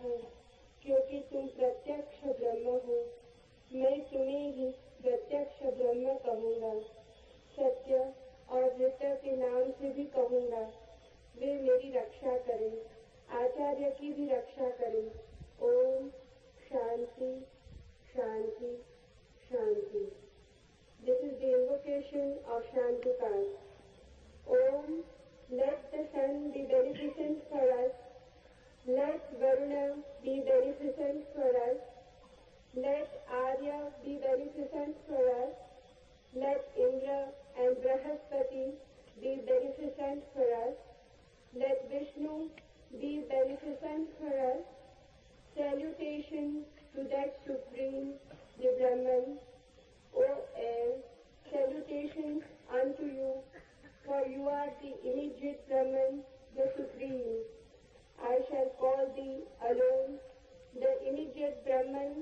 है, क्योंकि तुम प्रत्यक्ष ब्रह्म हो। मैं तुम्हें ही प्रत्यक्ष ब्रह्म कहूँगा। सत्य और ऋत के नाम से भी कहूँगा। वे मेरी रक्षा करें, आचार्य की भी रक्षा करें। ओम शांति शांति शांति। This is the invocation of Shantikar. Om, let the sun be beneficent for us. Let Varuna be beneficent for us. Let Arya be beneficent for us. Let Indra and Brahaspati be beneficent for us. Let Vishnu be beneficent for us. Salutation to that Supreme, the Brahman. O air, salutations unto you, for you are the immediate Brahman, the Supreme. I shall call thee alone, the immediate Brahman.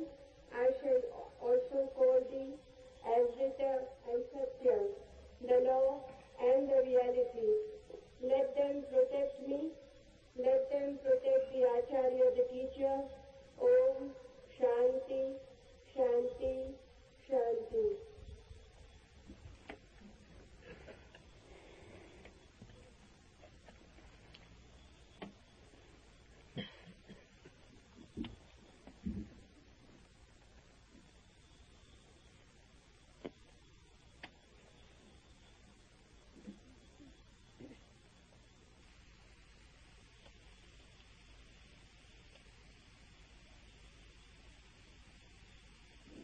I shall also call thee as Rita and Satya, the law and the reality. Let them protect me. Let them protect the Acharya, the teacher. Om Shanti Shanti Shanti.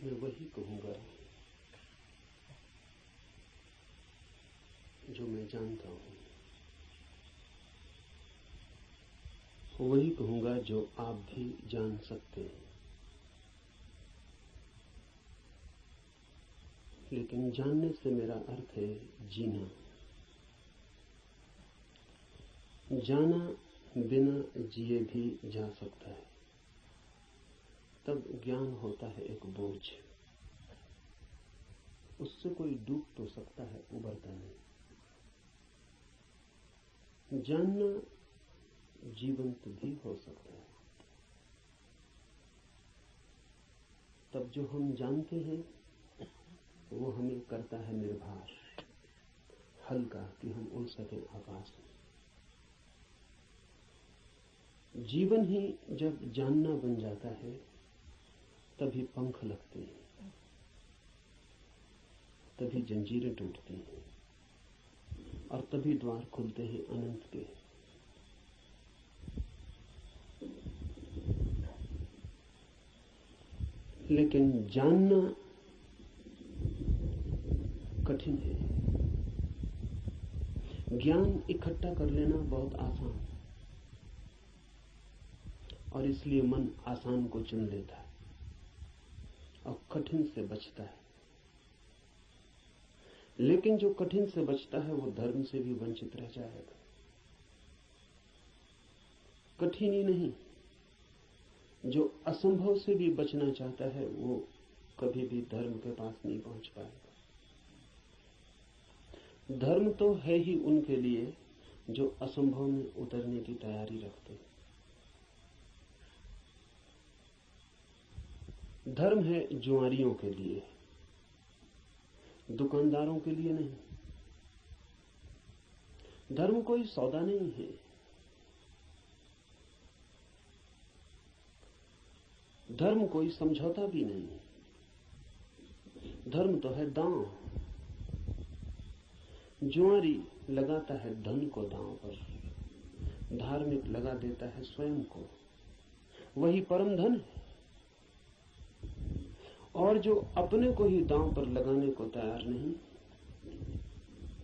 मैं वही कहूँगा जो मैं जानता हूँ, वही कहूँगा जो आप भी जान सकते हैं। लेकिन जानने से मेरा अर्थ है जीना। जाना बिना जिए भी जा सकता है, तब ज्ञान होता है एक बोझ। उससे कोई डूब तो सकता है, उबरता नहीं। जानना जीवंत भी हो सकता है। तब जो हम जानते हैं वो हमें करता है निर्भर, हल्का, कि हम उड़ सकें आकाश में। जीवन ही जब जानना बन जाता है तभी पंख लगते हैं, तभी जंजीरें टूटती हैं और तभी द्वार खुलते हैं अनंत के। लेकिन जानना कठिन है। ज्ञान इकट्ठा कर लेना बहुत आसान है और इसलिए मन आसान को चुन लेता है और कठिन से बचता है। लेकिन जो कठिन से बचता है वो धर्म से भी वंचित रह जाएगा। कठिन ही नहीं, जो असंभव से भी बचना चाहता है वो कभी भी धर्म के पास नहीं पहुंच पाएगा। धर्म तो है ही उनके लिए जो असंभव में उतरने की तैयारी रखते हैं। धर्म है जुआरियों के लिए, दुकानदारों के लिए नहीं। धर्म कोई सौदा नहीं है। धर्म कोई समझौता भी नहीं। धर्म तो है दांव। जुआरी लगाता है धन को दांव पर, धार्मिक लगा देता है स्वयं को। वही परम धन है। और जो अपने को ही दांव पर लगाने को तैयार नहीं,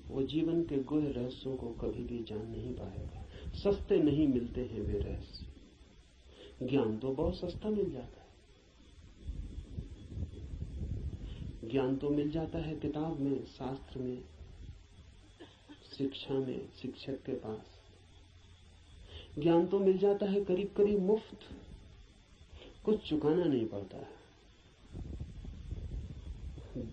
वो जीवन के गुह रहस्यों को कभी भी जान नहीं पाएगा। सस्ते नहीं मिलते हैं वे रहस्य। ज्ञान तो बहुत सस्ता मिल जाता है। ज्ञान तो मिल जाता है किताब में, शास्त्र में, शिक्षा में, शिक्षक के पास। ज्ञान तो मिल जाता है करीब करीब मुफ्त, कुछ चुकाना नहीं पड़ता है।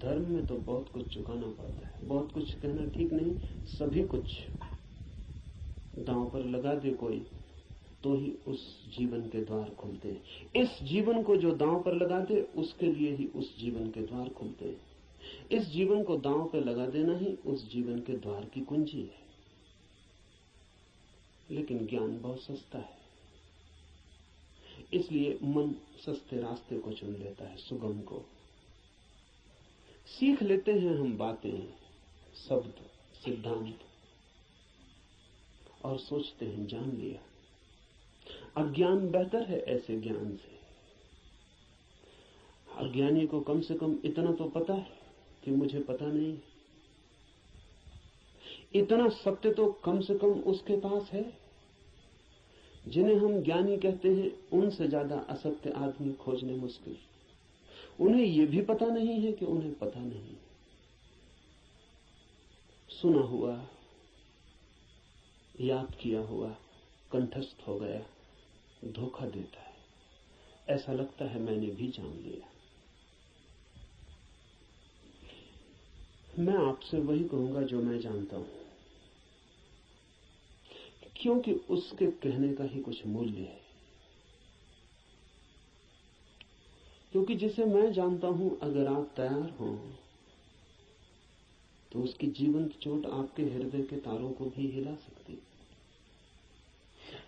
धर्म में तो बहुत कुछ चुकाना पड़ता है। बहुत कुछ कहना ठीक नहीं, सभी कुछ दांव पर लगा दे कोई तो ही उस जीवन के द्वार खुलते हैं। इस जीवन को जो दांव पर लगा दे उसके लिए ही उस जीवन के द्वार खुलते हैं। इस जीवन को दांव पर लगा देना ही उस जीवन के द्वार की कुंजी है। लेकिन ज्ञान बहुत सस्ता है, इसलिए मन सस्ते रास्ते को चुन लेता है, सुगम को। सीख लेते हैं हम बातें, शब्द, सिद्धांत, और सोचते हैं जान लिया। अज्ञान बेहतर है ऐसे ज्ञान से। अज्ञानी को कम से कम इतना तो पता है कि मुझे पता नहीं। इतना सत्य तो कम से कम उसके पास है। जिन्हें हम ज्ञानी कहते हैं उनसे ज्यादा असत्य आदमी खोजने मुश्किल। उन्हें यह भी पता नहीं है कि उन्हें पता नहीं। सुना हुआ, याद किया हुआ कंठस्थ हो गया, धोखा देता है। ऐसा लगता है मैंने भी जान लिया। मैं आपसे वही कहूंगा जो मैं जानता हूं, क्योंकि उसके कहने का ही कुछ मूल्य है। क्योंकि जिसे मैं जानता हूं, अगर आप तैयार हो तो उसकी जीवंत चोट आपके हृदय के तारों को भी हिला सकती।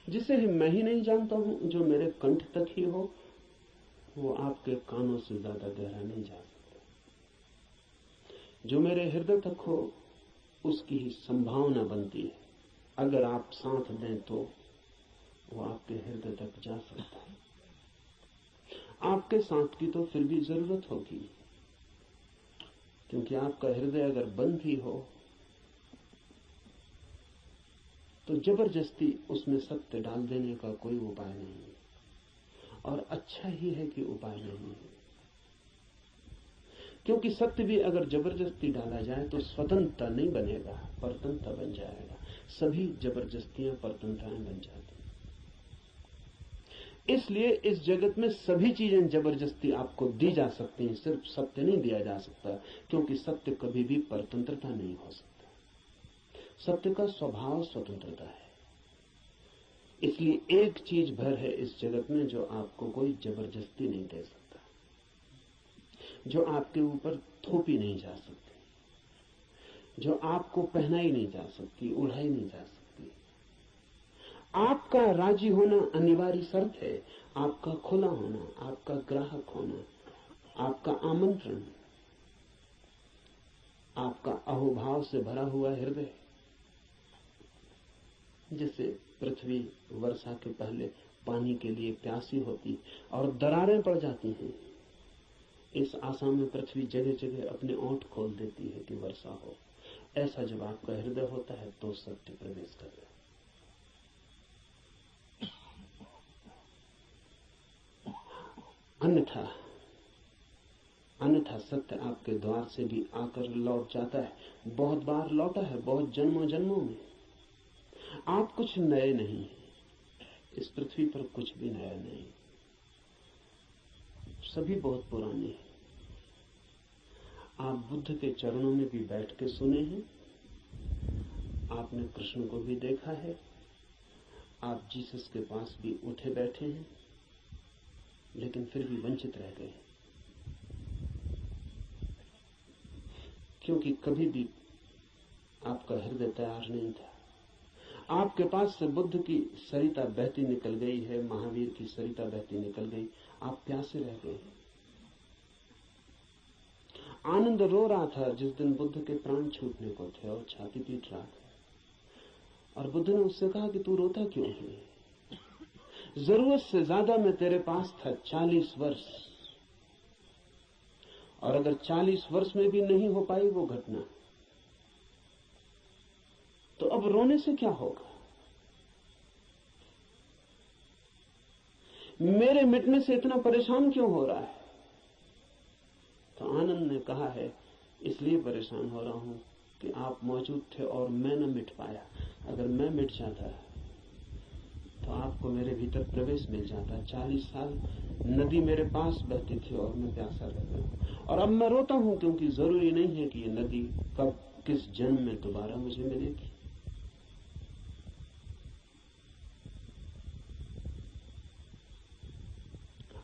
जिसे मैं ही नहीं जानता हूं, जो मेरे कंठ तक ही हो, वो आपके कानों से ज्यादा गहरा नहीं जा सकता। जो मेरे हृदय तक हो, उसकी ही संभावना बनती है। अगर आप साथ दें तो वो आपके हृदय तक जा सकता है। आपके साथ की तो फिर भी जरूरत होगी, क्योंकि आपका हृदय अगर बंद ही हो तो जबरदस्ती उसमें सत्य डाल देने का कोई उपाय नहीं है। और अच्छा ही है कि उपाय नहीं है, क्योंकि सत्य भी अगर जबरदस्ती डाला जाए तो स्वतंत्रता नहीं बनेगा, परतंत्रता बन जाएगा। सभी जबरदस्तियां परतंत्रताएं बन जाती। इसलिए इस जगत में सभी चीजें जबरदस्ती आपको दी जा सकती हैं, सिर्फ सत्य नहीं दिया जा सकता, क्योंकि सत्य कभी भी परतंत्रता नहीं हो सकता। सत्य का स्वभाव स्वतंत्रता है। इसलिए एक चीज भर है इस जगत में जो आपको कोई जबरदस्ती नहीं दे सकता, जो आपके ऊपर थोपी नहीं जा सकती, जो आपको पहनाई नहीं जा सकती, उड़ाई नहीं जा सकती। आपका राजी होना अनिवार्य शर्त है। आपका खुला होना, आपका ग्राहक होना, आपका आमंत्रण, आपका अहोभाव से भरा हुआ हृदय। जैसे पृथ्वी वर्षा के पहले पानी के लिए प्यासी होती और दरारें पड़ जाती हैं, इस आशा में पृथ्वी जगह जगह अपने ओंठ खोल देती है कि वर्षा हो। ऐसा जब आपका हृदय होता है तो सत्य प्रवेश कर रहे। अन्यथा सत्य आपके द्वार से भी आकर लौट जाता है। बहुत बार लौटा है, बहुत जन्मों जन्मों में। आप कुछ नए नहीं हैं, इस पृथ्वी पर कुछ भी नया नहीं, सभी बहुत पुराने हैं। आप बुद्ध के चरणों में भी बैठ के सुने हैं, आपने कृष्ण को भी देखा है, आप जीसस के पास भी उठे बैठे हैं, लेकिन फिर भी वंचित रह गए, क्योंकि कभी भी आपका हृदय तैयार नहीं था। आपके पास से बुद्ध की सरिता बहती निकल गई है, महावीर की सरिता बहती निकल गई, आप प्यासे रह गए। आनंद रो रहा था जिस दिन बुद्ध के प्राण छूटने को थे और छाती पीट रहा था, और बुद्ध ने उससे कहा कि तू रोता क्यों है? जरूरत से ज्यादा मैं तेरे पास था 40 वर्ष, और अगर 40 वर्ष में भी नहीं हो पाई वो घटना, तो अब रोने से क्या होगा? मेरे मिटने से इतना परेशान क्यों हो रहा है? तो आनंद ने कहा है, इसलिए परेशान हो रहा हूं कि आप मौजूद थे और मैं न मिट पाया। अगर मैं मिट जाता तो आपको मेरे भीतर प्रवेश मिल जाता। 40 साल नदी मेरे पास बहती थी और मैं प्यासा रह गया, और अब मैं रोता हूं क्योंकि जरूरी नहीं है कि ये नदी कब किस जन्म में दोबारा मुझे मिलेगी।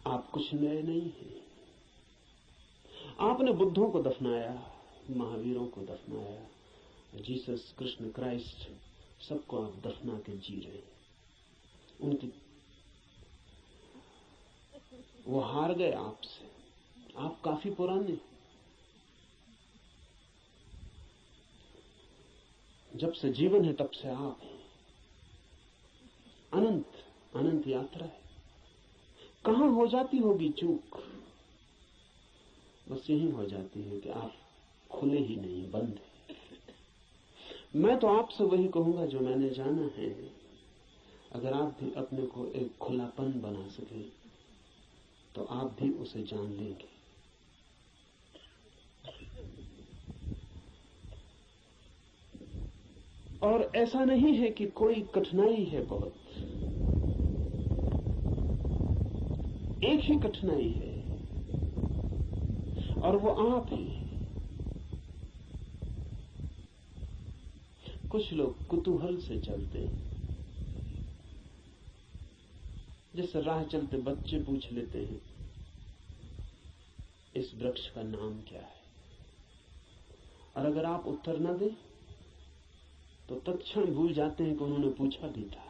आप कुछ नए नहीं हैं। आपने बुद्धों को दफनाया, महावीरों को दफनाया, जीसस, कृष्ण, क्राइस्ट, सबको आप दफना के जी रहे हैं। उनकी वो हार गए आपसे। आप काफी पुराने, जब से जीवन है तब से आप हैं। अनंत अनंत यात्रा है। कहां हो जाती होगी चूक? बस यही हो जाती है कि आप खुले ही नहीं, बंद है। मैं तो आपसे वही कहूंगा जो मैंने जाना है। अगर आप भी अपने को एक खुलापन बना सके तो आप भी उसे जान लेंगे। और ऐसा नहीं है कि कोई कठिनाई है बहुत, एक ही कठिनाई है और वो आप हैं। कुछ लोग कुतूहल से चलते हैं, जैसे राह चलते बच्चे पूछ लेते हैं इस वृक्ष का नाम क्या है, और अगर आप उत्तर न दें तो तत्क्षण भूल जाते हैं कि उन्होंने पूछा भी था।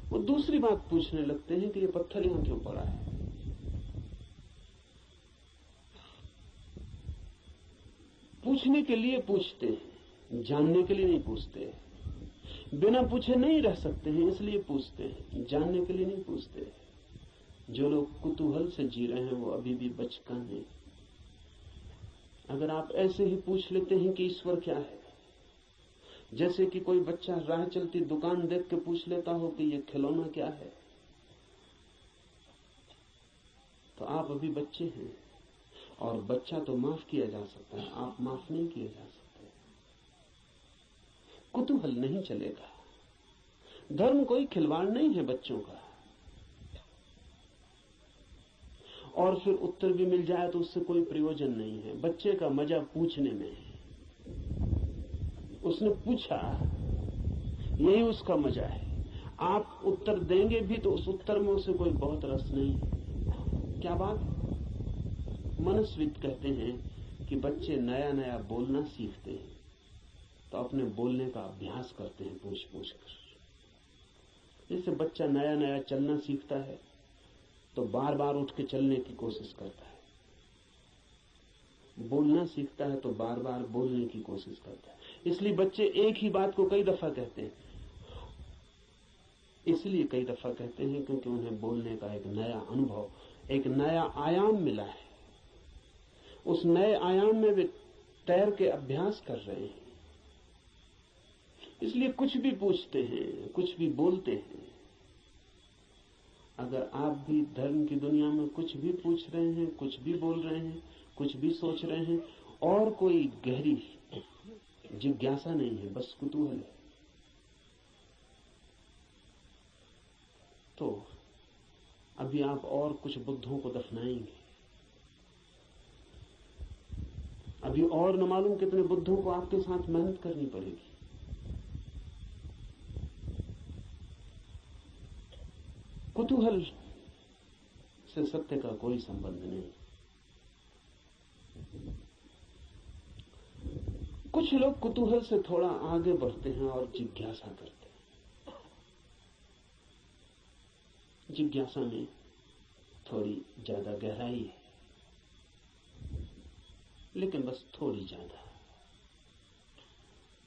वो दूसरी बात पूछने लगते हैं कि ये पत्थर यहां क्यों पड़ा है। पूछने के लिए पूछते हैं, जानने के लिए नहीं पूछते। बिना पूछे नहीं रह सकते हैं, इसलिए पूछते हैं, जानने के लिए नहीं पूछते। जो लोग कुतूहल से जी रहे हैं वो अभी भी बचकाने हैं। अगर आप ऐसे ही पूछ लेते हैं कि ईश्वर क्या है, जैसे कि कोई बच्चा राह चलती दुकान देख के पूछ लेता हो कि ये खिलौना क्या है, तो आप अभी बच्चे हैं। और बच्चा तो माफ किया जा सकता है, आप माफ नहीं किए जा सकते। कुतूहल नहीं चलेगा। धर्म कोई खिलवाड़ नहीं है बच्चों का। और फिर उत्तर भी मिल जाए तो उससे कोई प्रयोजन नहीं है। बच्चे का मजा पूछने में है। उसने पूछा, यही उसका मजा है। आप उत्तर देंगे भी तो उस उत्तर में उसे कोई बहुत रस नहीं है। क्या बात? मनस्विद कहते हैं कि बच्चे नया नया बोलना सीखते हैं तो अपने बोलने का अभ्यास करते हैं पूछ पूछ कर। जैसे बच्चा नया नया चलना सीखता है तो बार बार उठ के चलने की कोशिश करता है, बोलना सीखता है तो बार बार बोलने की कोशिश करता है। इसलिए बच्चे एक ही बात को कई दफा कहते हैं। इसलिए कई दफा कहते हैं क्योंकि उन्हें बोलने का एक नया अनुभव, एक नया आयाम मिला है। उस नए आयाम में वे तैर के अभ्यास कर रहे हैं। इसलिए कुछ भी पूछते हैं, कुछ भी बोलते हैं। अगर आप भी धर्म की दुनिया में कुछ भी पूछ रहे हैं, कुछ भी बोल रहे हैं, कुछ भी सोच रहे हैं और कोई गहरी जिज्ञासा नहीं है, बस कुतूहल है, तो अभी आप और कुछ बुद्धों को दफनाएंगे। अभी और न मालूम कितने बुद्धों को आपके साथ मेहनत करनी पड़ेगी। कुतूहल से सत्य का कोई संबंध नहीं। कुछ लोग कुतूहल से थोड़ा आगे बढ़ते हैं और जिज्ञासा करते हैं। जिज्ञासा में थोड़ी ज्यादा गहराई है, लेकिन बस थोड़ी ज्यादा।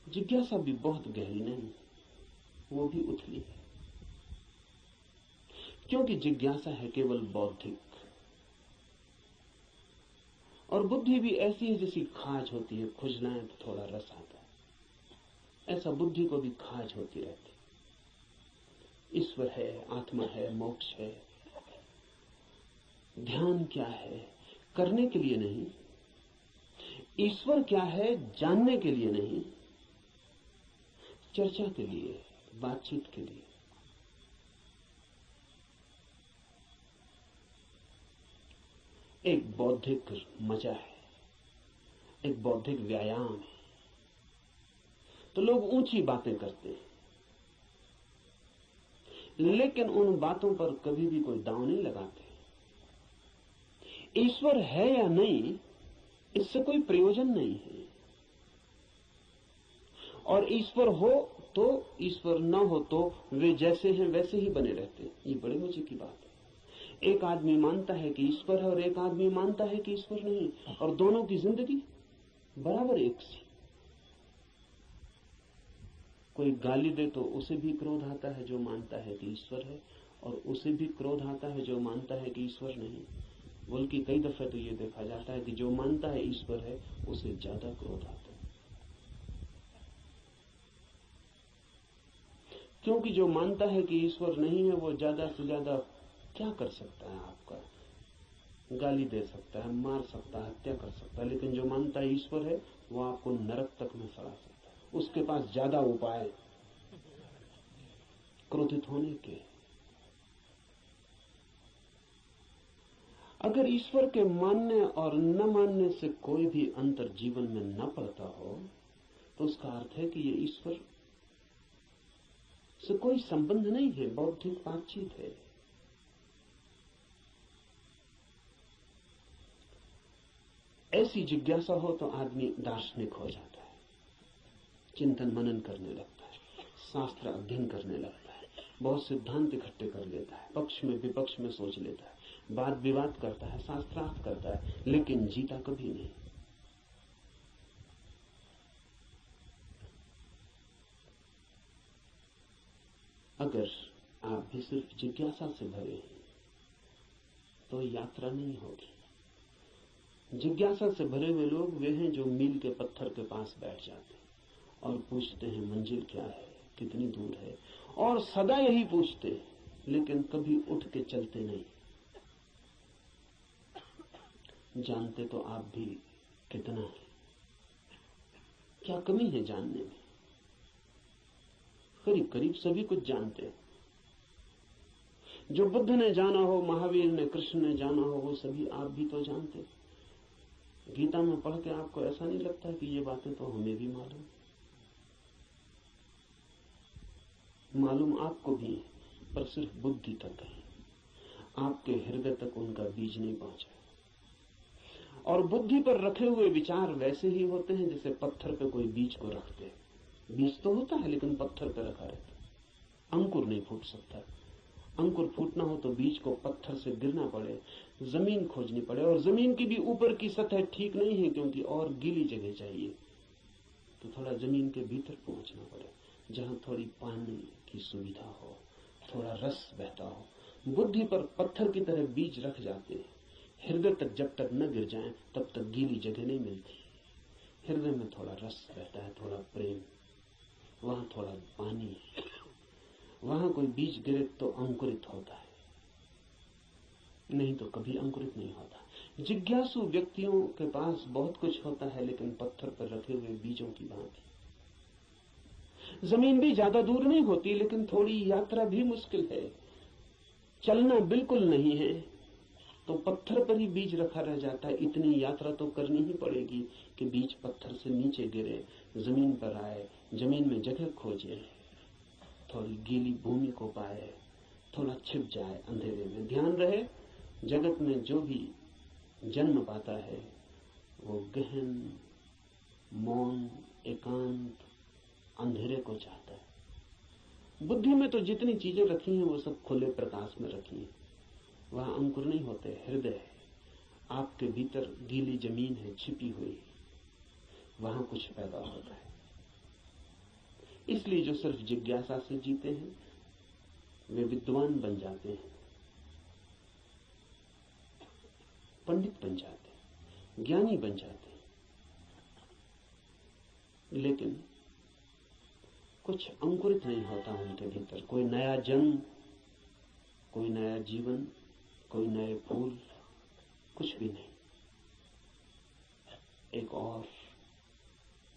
जिज्ञासा भी बहुत गहरी नहीं, वो भी उथली है, क्योंकि जिज्ञासा है केवल बौद्धिक। और बुद्धि भी ऐसी है जैसी खाज होती है, खुजलाएं तो थोड़ा रस आता है। ऐसा बुद्धि को भी खाज होती रहती। ईश्वर है, आत्मा है, मोक्ष है, ध्यान क्या है, करने के लिए नहीं। ईश्वर क्या है, जानने के लिए नहीं, चर्चा के लिए, बातचीत के लिए। एक बौद्धिक मजा है, एक बौद्धिक व्यायाम है। तो लोग ऊंची बातें करते हैं, लेकिन उन बातों पर कभी भी कोई दांव नहीं लगाते। ईश्वर है या नहीं, इससे कोई प्रयोजन नहीं है। और ईश्वर हो तो, ईश्वर न हो तो वे जैसे हैं वैसे ही बने रहते हैं। ये बड़े मजे की बात है। एक आदमी मानता है कि ईश्वर है और एक आदमी मानता है कि ईश्वर नहीं, और दोनों की जिंदगी बराबर एक सी। कोई गाली दे तो उसे भी क्रोध आता है जो मानता है कि ईश्वर है, और उसे भी क्रोध आता है जो मानता है कि ईश्वर नहीं। बल्कि कई दफे तो ये देखा जाता है कि जो मानता है ईश्वर है उसे ज्यादा क्रोध आता है, क्योंकि जो मानता है कि ईश्वर नहीं है वो ज्यादा से ज्यादा क्या कर सकता है? आपका गाली दे सकता है, मार सकता है, हत्या कर सकता है। लेकिन जो मानता है ईश्वर है वो आपको नरक तक में सड़ा सकता है। उसके पास ज्यादा उपाय क्रोधित होने के। अगर ईश्वर के मानने और न मानने से कोई भी अंतर जीवन में न पड़ता हो तो उसका अर्थ है कि ये ईश्वर से कोई संबंध नहीं है, बौद्धिक बातचीत है। ऐसी जिज्ञासा हो तो आदमी दार्शनिक हो जाता है, चिंतन मनन करने लगता है, शास्त्र अध्ययन करने लगता है, बहुत सिद्धांत इकट्ठे कर लेता है, पक्ष में विपक्ष में सोच लेता है, वाद विवाद करता है, शास्त्रार्थ करता है, लेकिन जीता कभी नहीं। अगर आप भी सिर्फ जिज्ञासा से भरे हैं तो यात्रा नहीं होगी। जिज्ञासा से भरे हुए लोग वे हैं जो मील के पत्थर के पास बैठ जाते हैं और पूछते हैं मंजिल क्या है, कितनी दूर है, और सदा यही पूछते हैं, लेकिन कभी उठ के चलते नहीं। जानते तो आप भी कितना है, क्या कमी है जानने में? करीब करीब सभी कुछ जानते हैं। जो बुद्ध ने जाना हो, महावीर ने, कृष्ण ने जाना हो, वो सभी आप भी तो जानते। गीता में पढ़ के आपको ऐसा नहीं लगता कि ये बातें तो हमें भी मालूम आपको भी है, पर सिर्फ बुद्धि तक है, आपके हृदय तक उनका बीज नहीं पहुंचा। और बुद्धि पर रखे हुए विचार वैसे ही होते हैं जैसे पत्थर पे कोई बीज को रखते हैं। बीज तो होता है लेकिन पत्थर पे रखा रहता है, अंकुर नहीं फूट सकता। अंकुर फूटना हो तो बीज को पत्थर से गिरना पड़े, जमीन खोजनी पड़े, और जमीन की भी ऊपर की सतह ठीक नहीं है क्योंकि और गीली जगह चाहिए, तो थोड़ा जमीन के भीतर पहुंचना पड़े जहां थोड़ी पानी की सुविधा हो, थोड़ा रस बहता हो। बुद्धि पर पत्थर की तरह बीज रख जाते हैं, हृदय तक जब तक न गिर जाएं तब तक गीली जगह नहीं मिलती। हृदय में थोड़ा रस रहता है, थोड़ा प्रेम, वहां थोड़ा पानी, वहां कोई बीज गिरे तो अंकुरित होता है, नहीं तो कभी अंकुरित नहीं होता। जिज्ञासु व्यक्तियों के पास बहुत कुछ होता है, लेकिन पत्थर पर रखे हुए बीजों की भांति। जमीन भी ज्यादा दूर नहीं होती, लेकिन थोड़ी यात्रा भी मुश्किल है। चलना बिल्कुल नहीं है तो पत्थर पर ही बीज रखा रह जाता है। इतनी यात्रा तो करनी ही पड़ेगी कि बीज पत्थर से नीचे गिरे, जमीन पर आए, जमीन में जगह खोजे, थोड़ी गीली भूमि को पाए, थोड़ा छिप जाए अंधेरे में। ध्यान रहे, जगत में जो भी जन्म पाता है वो गहन, मौन, एकांत, अंधेरे को चाहता है। बुद्धि में तो जितनी चीजें रखी हैं वो सब खुले प्रकाश में रखी हैं, वहां अंकुर नहीं होते। हृदय है, आपके भीतर गीली जमीन है छिपी हुई, वहां कुछ पैदा होता है। इसलिए जो सिर्फ जिज्ञासा से जीते हैं वे विद्वान बन जाते हैं, पंडित बन जाते हैं, ज्ञानी बन जाते हैं, लेकिन कुछ अंकुरित नहीं होता उनके भीतर। कोई नया जन्म, कोई नया जीवन, कोई नए फूल, कुछ भी नहीं। एक और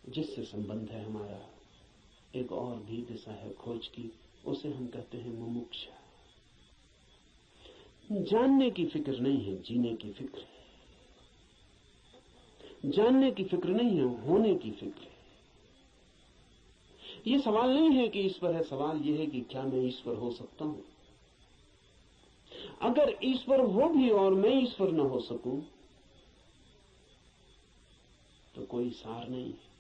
जिससे संबंध है हमारा, एक और भी दिशा है खोज की, उसे हम कहते हैं मुमुक्षा। जानने की फिक्र नहीं है, जीने की फिक्र है। जानने की फिक्र नहीं है, होने की फिक्र है। ये सवाल नहीं है कि ईश्वर है, सवाल यह है कि क्या मैं ईश्वर हो सकता हूं। अगर ईश्वर हो भी और मैं ईश्वर न हो सकूं तो कोई सार नहीं है।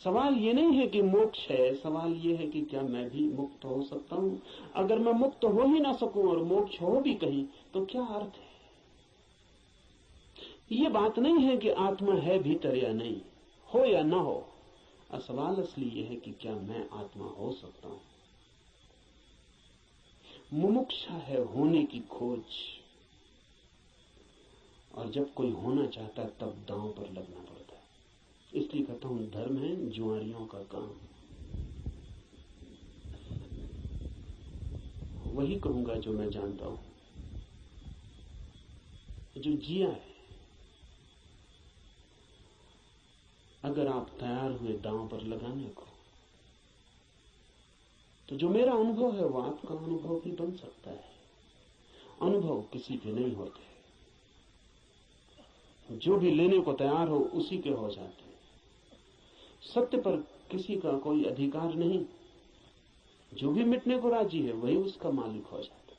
सवाल ये नहीं है कि मोक्ष है, सवाल ये है कि क्या मैं भी मुक्त हो सकता हूं। अगर मैं मुक्त हो ही ना सकूं और मोक्ष हो भी कहीं तो क्या अर्थ है। ये बात नहीं है कि आत्मा है भीतर या नहीं, हो या ना हो। सवाल असली ये है कि क्या मैं आत्मा हो सकता हूं। मुमुक्षा है होने की खोज, और जब कोई होना चाहता है तब दांव पर लगना पड़ता है। इसलिए कहता हूं धर्म है जुआरियों का काम। वही कहूंगा जो मैं जानता हूं, जो जिया है। अगर आप तैयार हुए दांव पर लगाने को, तो जो मेरा अनुभव है वो आपका अनुभव भी बन सकता है। अनुभव किसी के नहीं होते, जो भी लेने को तैयार हो उसी के हो जाते हैं। सत्य पर किसी का कोई अधिकार नहीं, जो भी मिटने को राजी है वही उसका मालिक हो जाता है।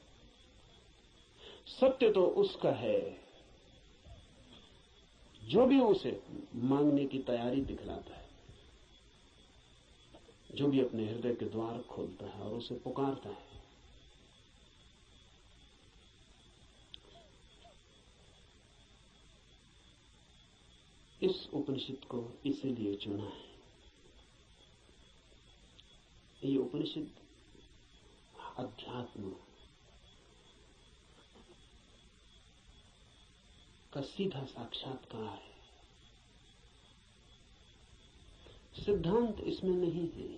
सत्य तो उसका है जो भी उसे मांगने की तैयारी दिखलाता है, जो भी अपने हृदय के द्वार खोलता है और उसे पुकारता है। इस उपनिषद को इसीलिए चुना है। ये उपनिषद अध्यात्म का सीधा साक्षात्कार है। सिद्धांत इसमें नहीं है,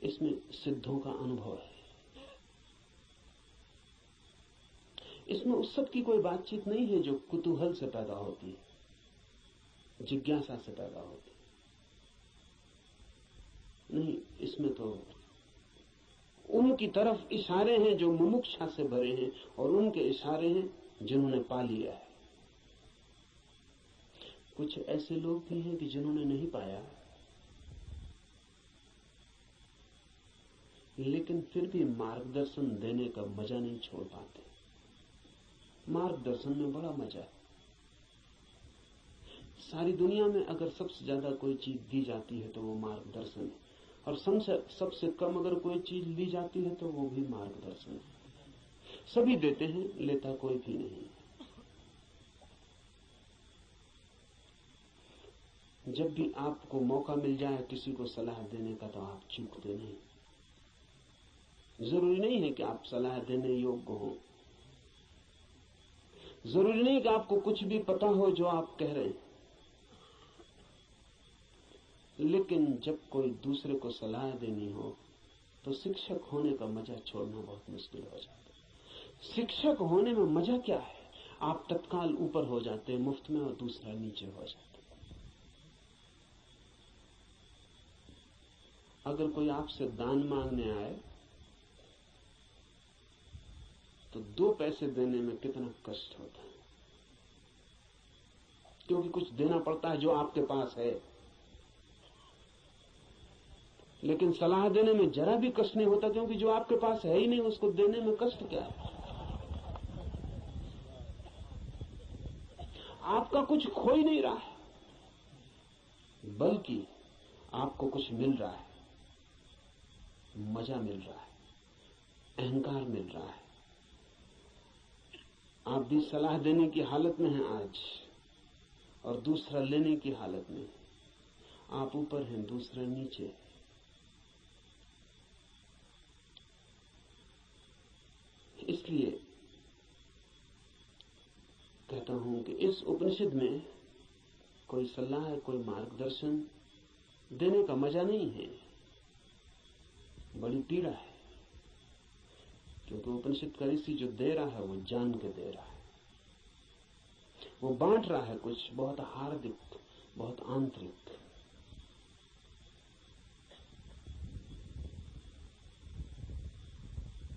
इसमें सिद्धों का अनुभव है। इसमें उस सब की कोई बातचीत नहीं है जो कुतूहल से पैदा होती है, जिज्ञासा से पैदा होती है। नहीं, इसमें तो उनकी तरफ इशारे हैं जो मुमुक्षा से भरे हैं, और उनके इशारे हैं जिन्होंने पा लिया है। कुछ ऐसे लोग भी हैं कि जिन्होंने नहीं पाया, लेकिन फिर भी मार्गदर्शन देने का मजा नहीं छोड़ पाते। मार्गदर्शन में बड़ा मजा है। सारी दुनिया में अगर सबसे ज्यादा कोई चीज दी जाती है तो वो मार्गदर्शन है, और सबसे कम अगर कोई चीज ली जाती है तो वो भी मार्गदर्शन है। सभी देते हैं, लेता कोई भी नहीं। जब भी आपको मौका मिल जाए किसी को सलाह देने का तो आप चूकते नहीं। जरूरी नहीं है कि आप सलाह देने योग्य हो, जरूरी नहीं कि आपको कुछ भी पता हो जो आप कह रहे हैं, लेकिन जब कोई दूसरे को सलाह देनी हो तो शिक्षक होने का मजा छोड़ना बहुत मुश्किल हो जाता है। शिक्षक होने में मजा क्या है? आप तत्काल ऊपर हो जाते हैं मुफ्त में, और दूसरा नीचे हो जाता है। अगर कोई आपसे दान मांगने आए तो 2 पैसे देने में कितना कष्ट होता है, क्योंकि कुछ देना पड़ता है जो आपके पास है। लेकिन सलाह देने में जरा भी कष्ट नहीं होता, क्योंकि जो आपके पास है ही नहीं उसको देने में कष्ट क्या है। आपका कुछ खो ही नहीं रहा है, बल्कि आपको कुछ मिल रहा है, मजा मिल रहा है, अहंकार मिल रहा है। आप भी सलाह देने की हालत में हैं आज, और दूसरा लेने की हालत में। आप ऊपर हैं, दूसरा नीचे। इसलिए कहता हूं कि इस उपनिषद में कोई सलाह, कोई मार्गदर्शन देने का मजा नहीं है, बड़ी पीड़ा है। क्योंकि उपनिषद का ऋषि जो दे रहा है वो जान के दे रहा है, वो बांट रहा है कुछ बहुत हार्दिक, बहुत आंतरिक।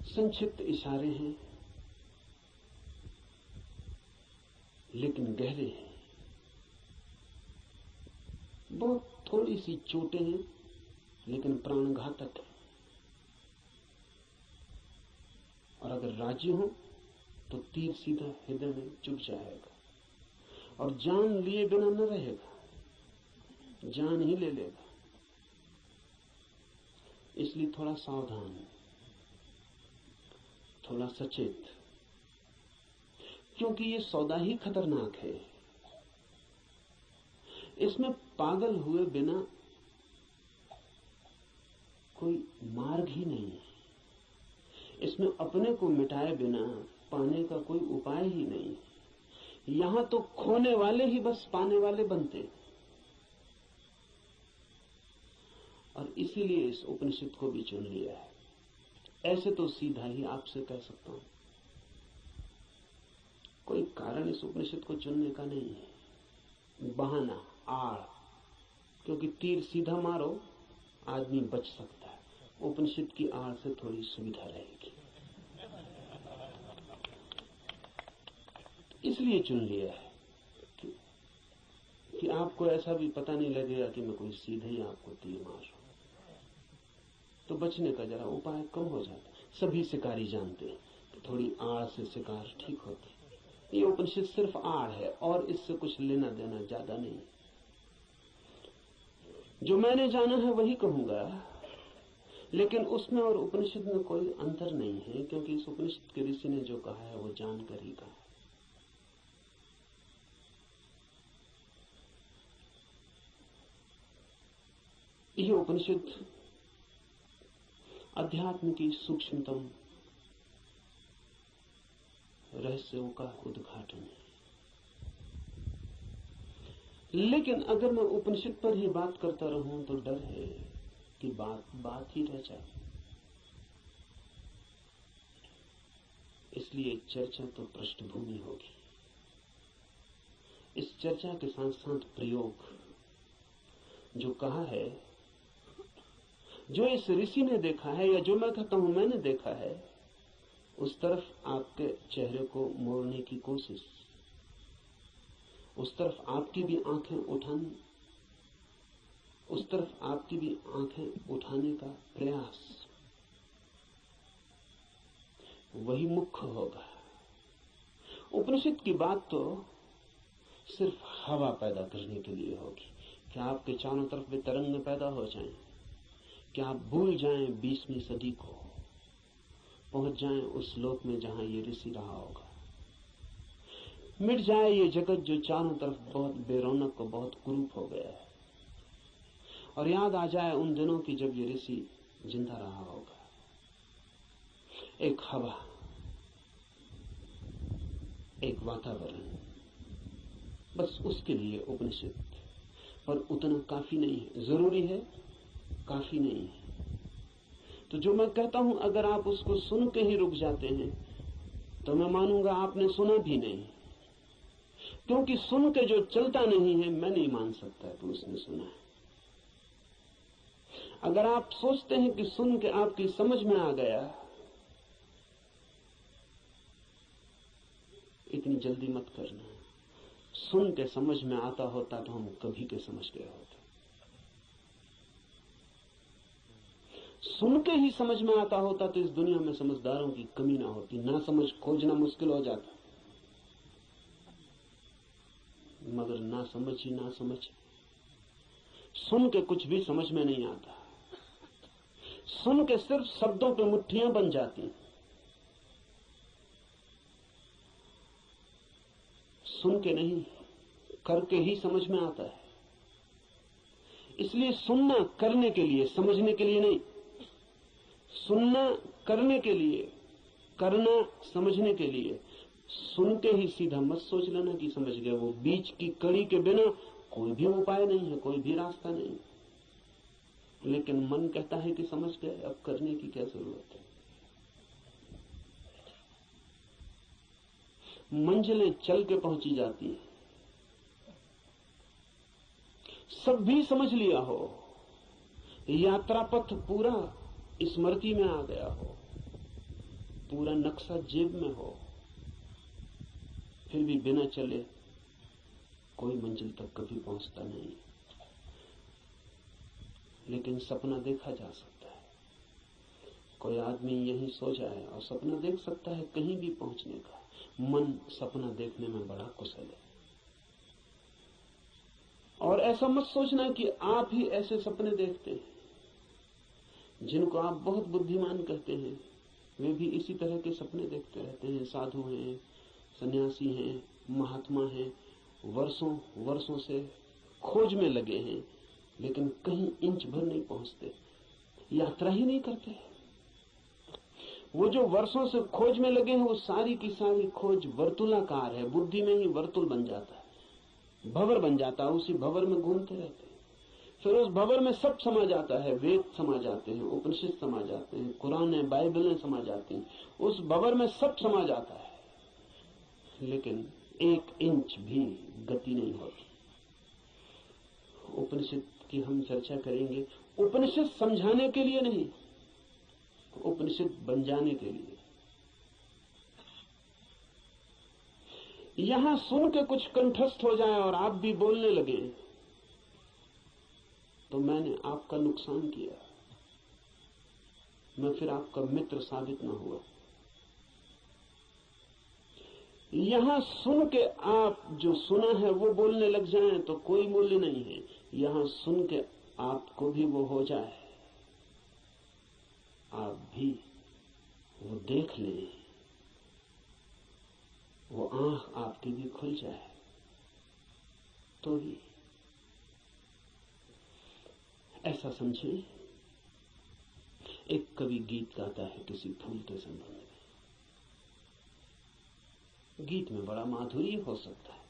संक्षिप्त इशारे हैं लेकिन गहरे हैं, बहुत थोड़ी सी चोटें हैं लेकिन प्राणघातक है। अगर राजी हो तो तीर सीधा हृदय में चुभ जाएगा और जान लिए बिना न रहेगा, जान ही ले लेगा। इसलिए थोड़ा सावधान, थोड़ा सचेत, क्योंकि ये सौदा ही खतरनाक है। इसमें पागल हुए बिना कोई मार्ग ही नहीं है, इसमें अपने को मिटाए बिना पाने का कोई उपाय ही नहीं। यहां तो खोने वाले ही बस पाने वाले बनते, और इसीलिए इस उपनिषद को भी चुन लिया है। ऐसे तो सीधा ही आपसे कह सकता हूं, कोई कारण इस उपनिषद को चुनने का नहीं है, बहाना, आड़, क्योंकि तीर सीधा मारो आदमी बच सकता है, उपनिषद की आड़ से थोड़ी सुविधा रहेगी, इसलिए चुन लिया है कि आपको ऐसा भी पता नहीं लगेगा कि मैं कोई सीधे ही आपको तीर मार रहा हूं, तो बचने का जरा उपाय कम हो जाता। सभी शिकारी जानते हैं कि थोड़ी आड़ से शिकार ठीक होती। ये उपनिषद सिर्फ आड़ है और इससे कुछ लेना देना ज्यादा नहीं। जो मैंने जाना है वही कहूंगा, लेकिन उसमें और उपनिषद में कोई अंतर नहीं है, क्योंकि इस उपनिषद के ऋषि ने जो कहा है वो जानकर ही कहा। यह उपनिषद अध्यात्म की सूक्ष्मतम रहस्यों का उद्घाटन है। लेकिन अगर मैं उपनिषद पर ही बात करता रहूं तो डर है कि बात ही रह जाए। इसलिए चर्चा तो पृष्ठभूमि होगी। इस चर्चा के साथ साथ प्रयोग, जो कहा है, जो इस ऋषि ने देखा है या जो मैं कहता हूं मैंने देखा है, उस तरफ आपके चेहरे को मोड़ने की कोशिश, उस तरफ आपकी भी आंखें उठाने, उस तरफ आपकी भी आंखें उठाने का प्रयास, वही मुख्य होगा। उपनिषद की बात तो सिर्फ हवा पैदा करने के लिए होगी कि आपके चारों तरफ वे तरंगें पैदा हो जाएं, कि आप भूल जाएं 20वीं सदी को, पहुंच जाएं उस लोक में जहां ये ऋषि रहा होगा। मिट जाए ये जगत जो चारों तरफ बहुत बेरौनक और बहुत कुरूप हो गया है, और याद आ जाए उन दिनों की जब ये ऋषि जिंदा रहा होगा। एक हवा, एक वातावरण, बस उसके लिए उपनिषद, पर उतना काफी नहीं है। जरूरी है, काफी नहीं है। तो जो मैं कहता हूं अगर आप उसको सुन के ही रुक जाते हैं तो मैं मानूंगा आपने सुना भी नहीं, क्योंकि सुन के जो चलता नहीं है मैं नहीं मान सकता कि उसने सुना है। अगर आप सोचते हैं कि सुन के आपकी समझ में आ गया, इतनी जल्दी मत करना। सुन के समझ में आता होता तो हम कभी के समझ गए होते। सुन के ही समझ में आता होता तो इस दुनिया में समझदारों की कमी ना होती, ना समझ खोजना मुश्किल हो जाता। मगर ना समझ ही ना समझ, सुन के कुछ भी समझ में नहीं आता। सुन के सिर्फ शब्दों पे मुट्ठियां बन जाती। सुन के नहीं, करके ही समझ में आता है। इसलिए सुनना करने के लिए, समझने के लिए नहीं। सुनना करने के लिए, करना समझने के लिए। सुन के ही सीधा मत सोच लेना कि समझ गए। वो बीच की कड़ी के बिना कोई भी उपाय नहीं है, कोई भी रास्ता नहीं। लेकिन मन कहता है कि समझ गए, अब करने की क्या जरूरत है। मंजिलें चल के पहुंची जाती हैं। सब भी समझ लिया हो, यात्रा पथ पूरा स्मृति में आ गया हो, पूरा नक्शा जेब में हो, फिर भी बिना चले कोई मंजिल तक कभी पहुंचता नहीं। लेकिन सपना देखा जा सकता है, कोई आदमी यहीं सो जाए और सपना देख सकता है कहीं भी पहुंचने का। मन सपना देखने में बड़ा कुशल है। और ऐसा मत सोचना कि आप ही ऐसे सपने देखते हैं। जिनको आप बहुत बुद्धिमान कहते हैं वे भी इसी तरह के सपने देखते रहते हैं। साधु हैं, सन्यासी हैं, महात्मा हैं, वर्षों से खोज में लगे हैं, लेकिन कहीं इंच भर नहीं पहुंचते, यात्रा ही नहीं करते। वो जो वर्षों से खोज में लगे हैं वो सारी की सारी खोज वर्तुलाकार है। बुद्धि में ही वर्तुल बन जाता है, भंवर बन जाता है, उसी भंवर में घूमते रहते हैं। फिर उस भंवर में सब समा जाता है, वेद समा जाते हैं, उपनिषद समा जाते हैं, कुरान बाइबलें समा जाती हैं, उस भंवर में सब समा जाता है, लेकिन एक इंच भी गति नहीं होती। उपनिषद की हम चर्चा करेंगे, उपनिषद समझाने के लिए नहीं, उपनिषद बन जाने के लिए। यहां सुन के कुछ कंठस्थ हो जाए और आप भी बोलने लगे तो मैंने आपका नुकसान किया, मैं फिर आपका मित्र साबित ना हुआ। यहां सुन के आप जो सुना है वो बोलने लग जाएं तो कोई मूल्य नहीं है। यहां सुन के आपको भी वो हो जाए, आप भी वो देख लें, वो आंख आपकी भी खुल जाए तो भी ऐसा समझे। एक कवि गीत गाता है किसी फूल के संबंध में। गीत में बड़ा माधुर्य हो सकता है,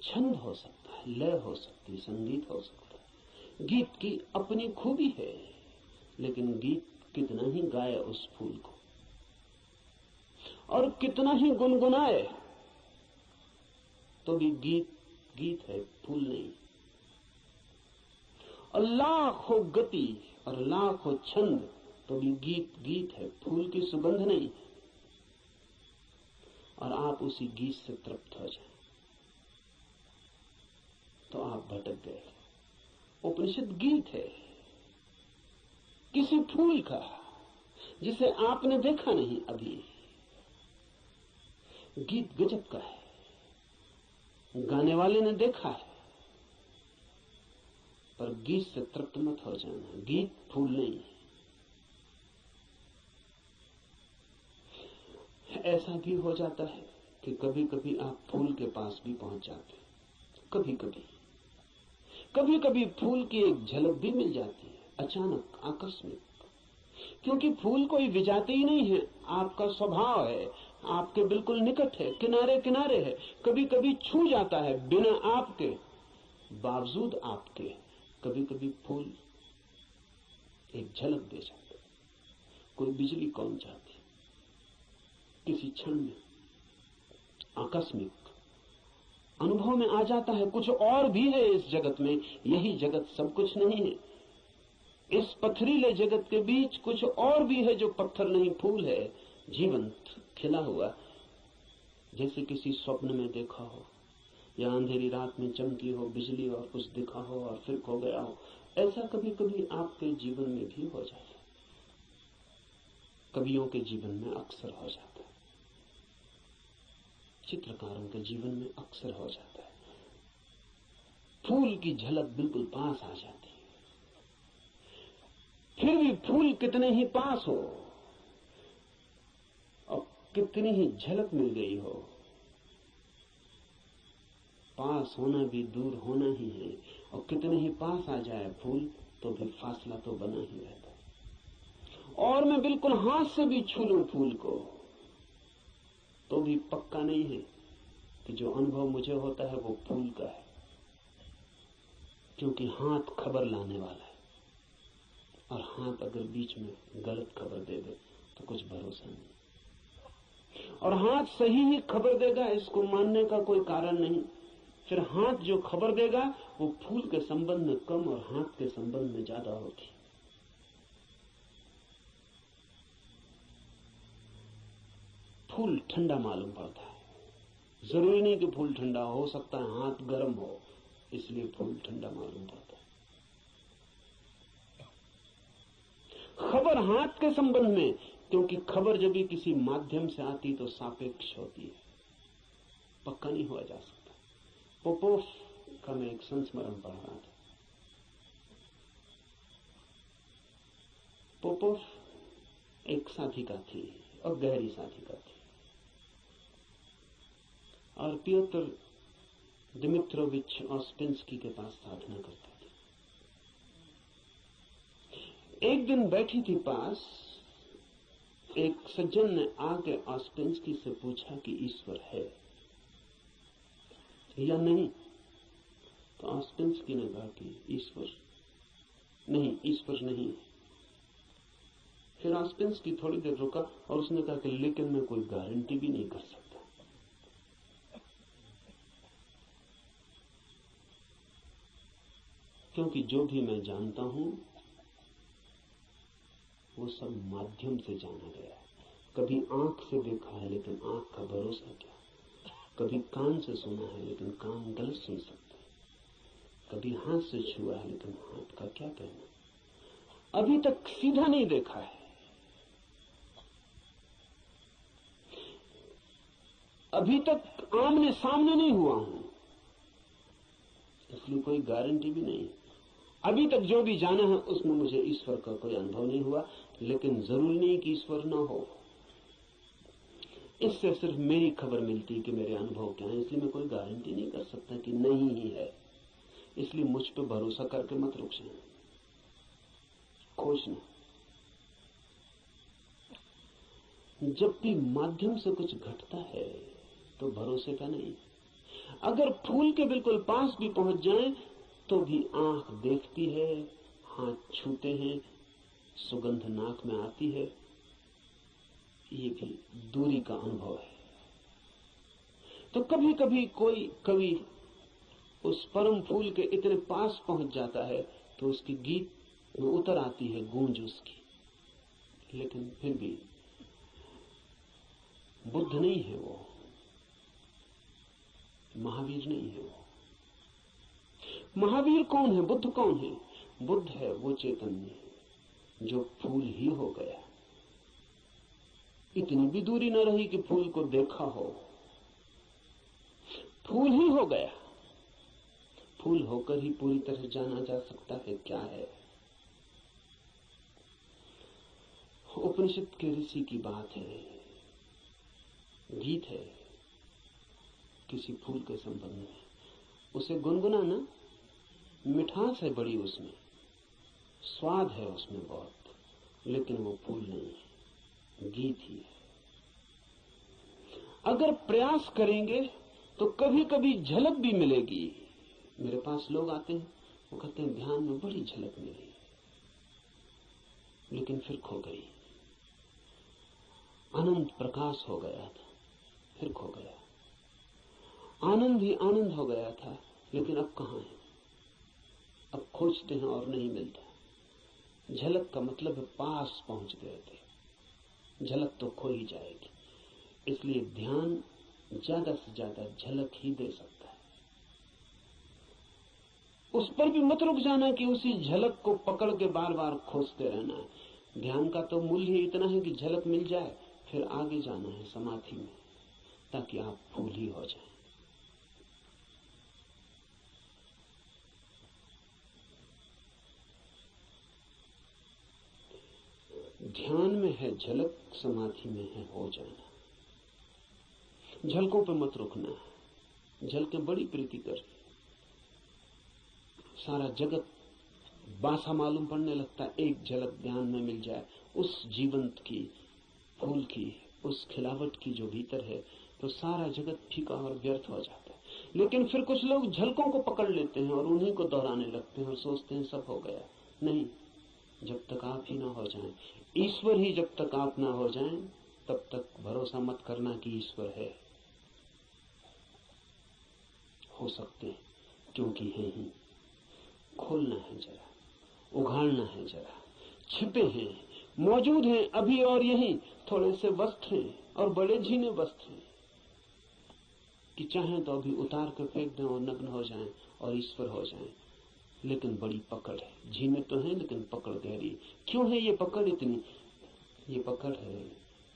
छंद हो सकता है, लय हो सकती है, संगीत हो सकता है। गीत की अपनी खूबी है, लेकिन गीत कितना ही गाए उस फूल को और कितना ही गुनगुनाए तो भी गीत गीत है, फूल नहीं। और लाखों गति और लाखों छंद तो भी गीत गीत है, फूल की सुगंध नहीं। और आप उसी गीत से तृप्त हो जाएं तो आप भटक गए। उपनिषद गीत है किसी फूल का जिसे आपने देखा नहीं अभी। गीत गजब का है, गाने वाले ने देखा है, पर गीत से तृप्त मत हो जाना। गीत फूल नहीं। ऐसा भी हो जाता है कि कभी कभी आप फूल के पास भी पहुंच जाते हैं। कभी कभी फूल की एक झलक भी मिल जाती है, अचानक, आकस्मिक। क्योंकि फूल कोई विजाती ही नहीं है, आपका स्वभाव है, आपके बिल्कुल निकट है, किनारे किनारे है। कभी कभी छू जाता है बिना आपके, बावजूद आपके। कभी कभी फूल एक झलक दे जाता है, कोई बिजली कौन जाती किसी क्षण में, आकस्मिक अनुभव में आ जाता है। कुछ और भी है इस जगत में, यही जगत सब कुछ नहीं है। इस पथरीले जगत के बीच कुछ और भी है जो पत्थर नहीं, फूल है, जीवंत खिला हुआ, जैसे किसी स्वप्न में देखा हो या अंधेरी रात में चमकी हो बिजली और कुछ दिखा हो और फिर खो गया हो। ऐसा कभी कभी आपके जीवन में भी हो जाता है, कवियों के जीवन में अक्सर हो जाता है, चित्रकारों के जीवन में अक्सर हो जाता है। फूल की झलक बिल्कुल पास आ जाती है। फिर भी फूल कितने ही पास हो और कितनी ही झलक मिल गई हो, पास होना भी दूर होना ही है। और कितने ही पास आ जाए फूल तो भी फासला तो बना ही रहता है। और मैं बिल्कुल हाथ से भी छू लूं फूल को तो भी पक्का नहीं है कि जो अनुभव मुझे होता है वो फूल का है, क्योंकि हाथ खबर लाने वाला है और हाथ अगर बीच में गलत खबर दे दे तो कुछ भरोसा नहीं। और हाथ सही ही खबर देगा इसको मानने का कोई कारण नहीं। फिर हाथ जो खबर देगा वो फूल के संबंध में कम और हाथ के संबंध में ज्यादा होती। फूल ठंडा मालूम पड़ता है, जरूरी नहीं कि फूल ठंडा हो सकता है हाथ गर्म हो, इसलिए फूल ठंडा मालूम पड़ता है। खबर हाथ के संबंध में, क्योंकि खबर जब भी किसी माध्यम से आती तो सापेक्ष होती है, पक्का नहीं हुआ जा सकता। पोपोफ का मैं एक संस्मरण पढ़ रहा था। पोपोफ एक साधिका थी और गहरी साधिका थी, और पियोत्र दिमित्रोविच ऑस्पेंस्की के पास साधना करता था। एक दिन बैठी थी पास, एक सज्जन ने आके ऑस्पेंस्की से पूछा कि ईश्वर है या नहीं। तो ऑस्पेंस्की ने कहा कि ईश्वर नहीं। फिर ऑस्पेंस्की थोड़ी देर रुका और उसने कहा कि लेकिन मैं कोई गारंटी भी नहीं कर सकता, क्योंकि जो भी मैं जानता हूं वो सब माध्यम से जाना गया है। कभी आंख से देखा है लेकिन आंख का भरोसा क्या, कभी कान से सुना है लेकिन कान गलत सुन सकते हैं, कभी हाथ से छुआ है लेकिन हाथ का क्या कहना। अभी तक सीधा नहीं देखा है, अभी तक आमने सामने नहीं हुआ हूं, इसलिए कोई गारंटी भी नहीं। अभी तक जो भी जाना है उसमें मुझे ईश्वर का कोई अनुभव नहीं हुआ, लेकिन जरूरी नहीं कि ईश्वर न हो। इससे सिर्फ मेरी खबर मिलती है कि मेरे अनुभव क्या है, इसलिए मैं कोई गारंटी नहीं कर सकता कि नहीं ही है। इसलिए मुझ पर भरोसा करके मत रुक जाए, खोजना। जब भी माध्यम से कुछ घटता है तो भरोसे का नहीं। अगर फूल के बिल्कुल पास भी पहुंच जाएं तो भी आंख देखती है, हाथ छूते हैं, सुगंध नाक में आती है, ये भी दूरी का अनुभव है। तो कभी कभी कोई कवि उस परम फूल के इतने पास पहुंच जाता है तो उसकी गीत में उतर आती है गूंज उसकी, लेकिन फिर भी बुद्ध नहीं है वो, महावीर नहीं है वो। महावीर कौन है, बुद्ध कौन है? बुद्ध है वो चैतन्य जो फूल ही हो गया। इतनी भी दूरी न रही कि फूल को देखा हो, फूल ही हो गया। फूल होकर ही पूरी तरह जाना जा सकता है क्या है। उपनिषद के ऋषि की बात है, गीत है किसी फूल के संबंध में, उसे गुनगुनाना, मिठास है बड़ी उसमें, स्वाद है उसमें बहुत, लेकिन वो फूल नहीं है, गीत ही है। अगर प्रयास करेंगे तो कभी कभी झलक भी मिलेगी। मेरे पास लोग आते हैं, वो कहते हैं ध्यान में बड़ी झलक मिली, लेकिन फिर खो गई। अनंत प्रकाश हो गया था, फिर खो गया। आनंद ही आनंद हो गया था, लेकिन अब कहां है? अब खोजते हैं और नहीं मिलता। झलक का मतलब है पास पहुंच गए थे, झलक तो खो ही जाएगी। इसलिए ध्यान ज्यादा से ज्यादा झलक ही दे सकता है। उस पर भी मत रुक जाना कि उसी झलक को पकड़ के बार बार खोजते रहना है। ध्यान का तो मूल्य ही इतना है कि झलक मिल जाए, फिर आगे जाना है समाधि में, ताकि आप फूल ही हो जाएं। ध्यान में है झलक, समाधि में है हो जाना। झलकों पे मत रुकना, झलकें बड़ी प्रीतिकर, सारा जगत बासा मालूम पड़ने लगता है। एक झलक ध्यान में मिल जाए उस जीवंत की, फूल की, उस खिलावट की जो भीतर है, तो सारा जगत फीका और व्यर्थ हो जाता है। लेकिन फिर कुछ लोग झलकों को पकड़ लेते हैं और उन्हीं को दोहराने लगते हैं और सोचते हैं सब हो गया। नहीं, जब तक आप ही ना हो जाएं, ईश्वर ही जब तक आप ना हो जाएं, तब तक भरोसा मत करना कि ईश्वर है। हो सकते हैं, क्योंकि है ही। खोलना है जरा, उघाड़ना है जरा। छिपे हैं, मौजूद हैं अभी और यहीं। थोड़े से वस्त्र हैं और बड़े झीने वस्त्र हैं कि चाहें तो अभी उतार कर फेंक दें और नग्न हो जाएं और ईश्वर हो जाएं। लेकिन बड़ी पकड़ है। झीमें तो हैं लेकिन पकड़ गहरी। क्यों है ये पकड़ इतनी? ये पकड़ है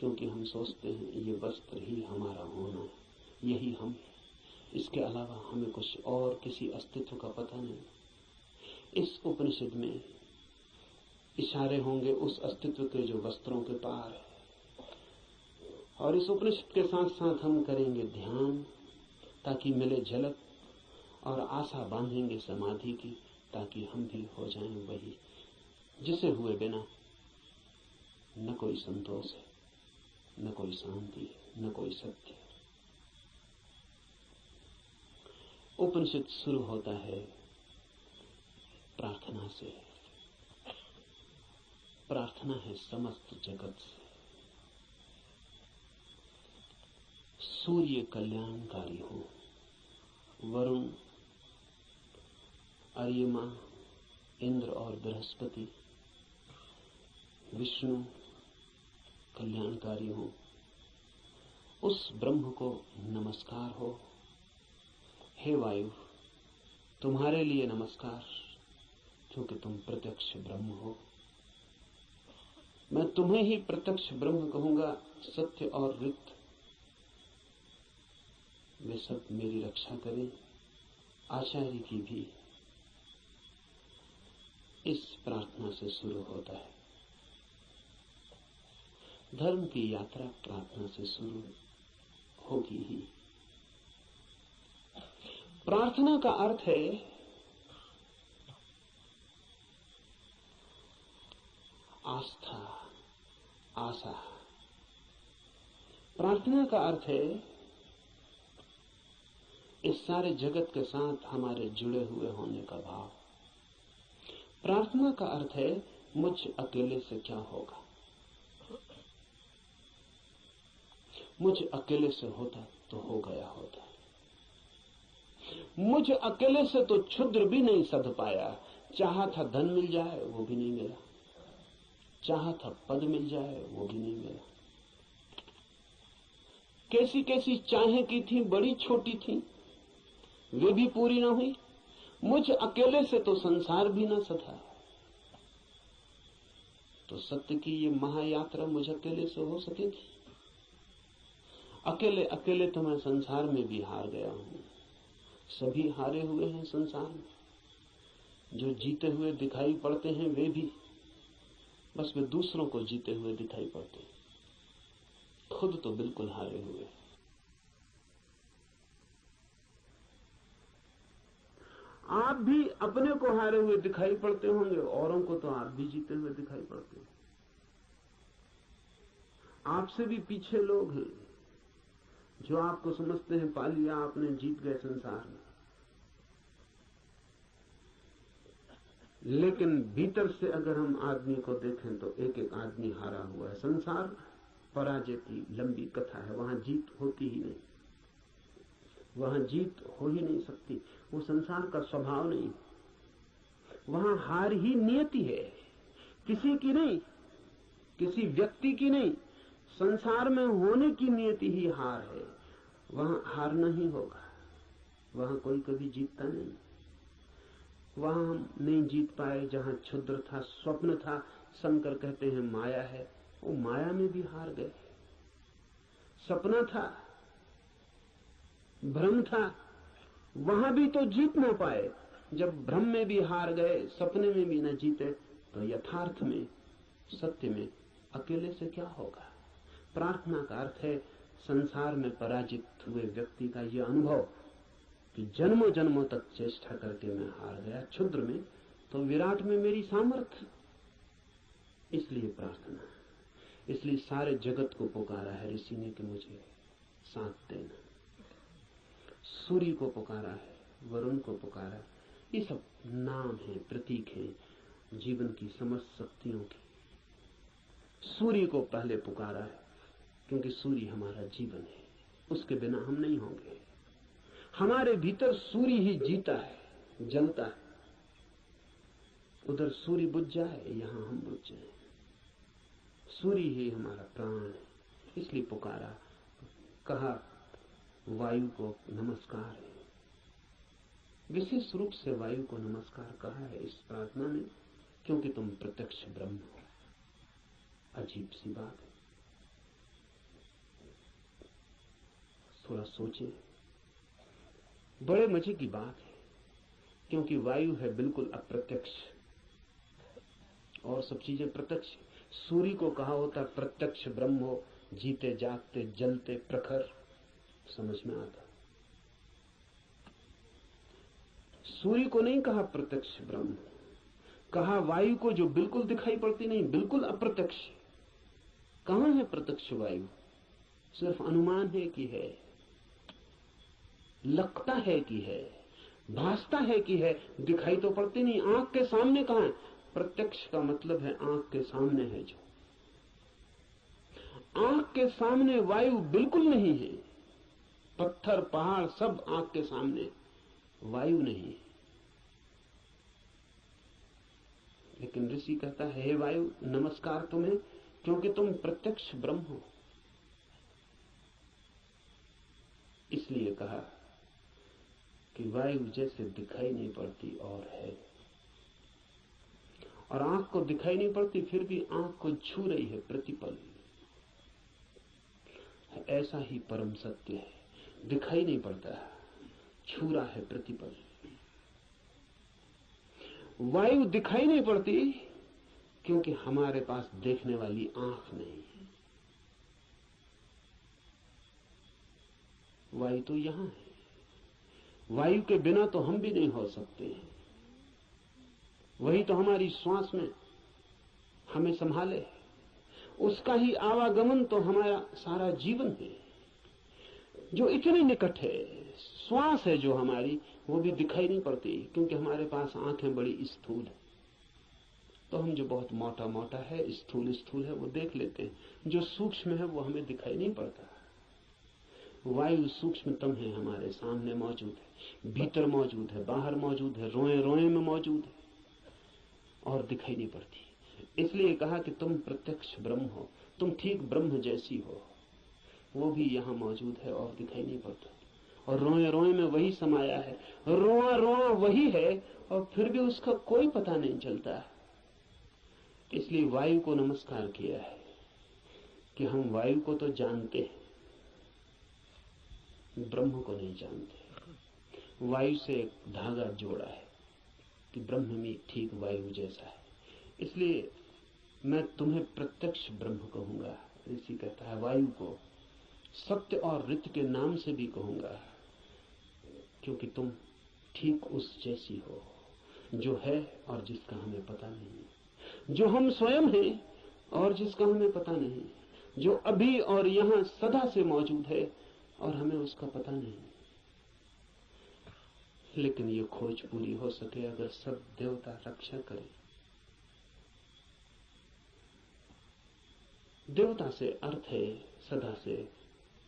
क्योंकि हम सोचते हैं ये वस्त्र ही हमारा होना है, यही हम है, इसके अलावा हमें कुछ और किसी अस्तित्व का पता नहीं। इस उपनिषद में इशारे होंगे उस अस्तित्व के जो वस्त्रों के पार है, और इस उपनिषद के साथ साथ हम करेंगे ध्यान ताकि मिले झलक, और आशा बांधेंगे समाधि की ताकि हम भी हो जाएं वही जिसे हुए बिना न कोई संतोष है, न कोई शांति है, न कोई सत्य है। उपनिषद शुरू होता है प्रार्थना से। प्रार्थना है समस्त जगत से। सूर्य कल्याणकारी हो, वरुण, अर्यमा, इंद्र और बृहस्पति, विष्णु कल्याणकारी हो, उस ब्रह्म को नमस्कार हो। हे वायु, तुम्हारे लिए नमस्कार क्योंकि तुम प्रत्यक्ष ब्रह्म हो। मैं तुम्हें ही प्रत्यक्ष ब्रह्म कहूंगा। सत्य और ऋत वे सब मेरी रक्षा करें, आचार्य की भी। इस प्रार्थना से शुरू होता है। धर्म की यात्रा प्रार्थना से शुरू होगी ही। प्रार्थना का अर्थ है आस्था, आशा। प्रार्थना का अर्थ है इस सारे जगत के साथ हमारे जुड़े हुए होने का भाव। प्रार्थना का अर्थ है मुझ अकेले से क्या होगा। मुझ अकेले से होता तो हो गया होता। मुझ अकेले से तो क्षुद्र भी नहीं सध पाया। चाहा था धन मिल जाए वो भी नहीं मिला, चाहा था पद मिल जाए वो भी नहीं मिला। कैसी कैसी चाहें की थी, बड़ी छोटी थी, वे भी पूरी ना हुई। मुझ अकेले से तो संसार भी ना सधा। तो सत्य की ये महायात्रा मुझ अकेले से हो सकेगी? अकेले अकेले तो मैं संसार में भी हार गया हूं। सभी हारे हुए हैं संसार में। जो जीते हुए दिखाई पड़ते हैं वे भी बस वे दूसरों को जीते हुए दिखाई पड़ते हैं, खुद तो बिल्कुल हारे हुए। आप भी अपने को हारे हुए दिखाई पड़ते होंगे, औरों को तो आप भी जीते हुए दिखाई पड़ते हैं। आपसे भी पीछे लोग हैं जो आपको समझते हैं पा लिया आपने, जीत गए संसार में। लेकिन भीतर से अगर हम आदमी को देखें तो एक एक आदमी हारा हुआ है। संसार पराजय की लंबी कथा है, वहां जीत होती ही नहीं, वहां जीत हो ही नहीं सकती। वो संसार का स्वभाव नहीं, वहां हार ही नियति है, किसी की नहीं, किसी व्यक्ति की नहीं। संसार में होने की नियति ही हार है। वहां हारना ही होगा, वहां कोई कभी जीतता नहीं। वहां हम नहीं जीत पाए जहां क्षुद्र था, स्वप्न था। शंकर कहते हैं माया है, वो माया में भी हार गए। सपना था, भ्रम था, वहां भी तो जीत ना पाए। जब भ्रम में भी हार गए, सपने में भी न जीते, तो यथार्थ में, सत्य में अकेले से क्या होगा? प्रार्थना का अर्थ है संसार में पराजित हुए व्यक्ति का यह अनुभव कि जन्मों जन्मों तक चेष्टा करके मैं हार गया। क्षुद्र में तो विराट में मेरी सामर्थ्य। इसलिए प्रार्थना, इसलिए सारे जगत को पुकारा है ऋषि ने कि मुझे साथ देना। सूर्य को पुकारा है, वरुण को पुकारा। ये सब नाम है, प्रतीक है जीवन की समस्त शक्तियों की। सूर्य को पहले पुकारा है क्योंकि सूर्य हमारा जीवन है, उसके बिना हम नहीं होंगे। हमारे भीतर सूर्य ही जीता है, जलता है। उधर सूर्य बुझ जाए, यहां हम बुझ जाए। सूर्य ही हमारा प्राण है, इसलिए पुकारा। कहा वायु को नमस्कार है। विशेष रूप से वायु को नमस्कार कहा है इस प्रार्थना में, क्योंकि तुम प्रत्यक्ष ब्रह्म हो। अजीब सी बात है, थोड़ा सोचे। बड़े मजे की बात है, क्योंकि वायु है बिल्कुल अप्रत्यक्ष और सब चीजें प्रत्यक्ष। सूर्य को कहा होता प्रत्यक्ष ब्रह्म हो, जीते जागते जलते प्रखर, समझ में आता। सूर्य को नहीं कहा प्रत्यक्ष ब्रह्म, कहा वायु को जो बिल्कुल दिखाई पड़ती नहीं, बिल्कुल अप्रत्यक्ष। कहां है प्रत्यक्ष वायु? सिर्फ अनुमान है कि है, लगता है कि है, भासता है कि है, दिखाई तो पड़ती नहीं। आंख के सामने कहां है? प्रत्यक्ष का मतलब है आंख के सामने है। जो आंख के सामने वायु बिल्कुल नहीं है, पत्थर पहाड़ सब आंख के सामने, वायु नहीं है। लेकिन ऋषि कहता है, हे वायु नमस्कार तुम्हें, क्योंकि तुम प्रत्यक्ष ब्रह्म हो। इसलिए कहा कि वायु जैसे दिखाई नहीं पड़ती और है, और आंख को दिखाई नहीं पड़ती फिर भी आंख को छू रही है प्रतिपल। ऐसा ही परम सत्य है, दिखाई नहीं पड़ता, छू रहा है प्रतिपल। वायु दिखाई नहीं पड़ती क्योंकि हमारे पास देखने वाली आंख नहीं है। वायु तो यहां है, वायु के बिना तो हम भी नहीं हो सकते। वही तो हमारी श्वास में हमें संभाले, उसका ही आवागमन तो हमारा सारा जीवन है, जो इतने निकट है। श्वास है जो हमारी, वो भी दिखाई नहीं पड़ती क्योंकि हमारे पास आंखें बड़ी स्थूल है। तो हम जो बहुत मोटा मोटा है, स्थूल स्थूल है, वो देख लेते हैं, जो सूक्ष्म है वो हमें दिखाई नहीं पड़ता। वायु सूक्ष्मतम है, हमारे सामने मौजूद है, भीतर मौजूद है, बाहर मौजूद है, रोए रोए में मौजूद है और दिखाई नहीं पड़ती। इसलिए कहा कि तुम प्रत्यक्ष ब्रह्म हो, तुम ठीक ब्रह्म जैसी हो, वो भी यहां मौजूद है और दिखाई नहीं पड़ता। और रोए रोए में वही समाया है, रोआ रोआ वही है, और फिर भी उसका कोई पता नहीं चलता। इसलिए वायु को नमस्कार किया है कि हम वायु को तो जानते हैं, ब्रह्म को नहीं जानते। वायु से एक धागा जोड़ा है कि ब्रह्म में ठीक वायु जैसा है। इसलिए मैं तुम्हें प्रत्यक्ष ब्रह्म कहूंगा। ऋषि कहता है वायु को सत्य और ऋत के नाम से भी कहूंगा, क्योंकि तुम ठीक उस जैसी हो जो है और जिसका हमें पता नहीं, जो हम स्वयं हैं और जिसका हमें पता नहीं, जो अभी और यहां सदा से मौजूद है और हमें उसका पता नहीं। लेकिन ये खोज पूरी हो सके अगर सब देवता रक्षा करें। देवता से अर्थ है सदा से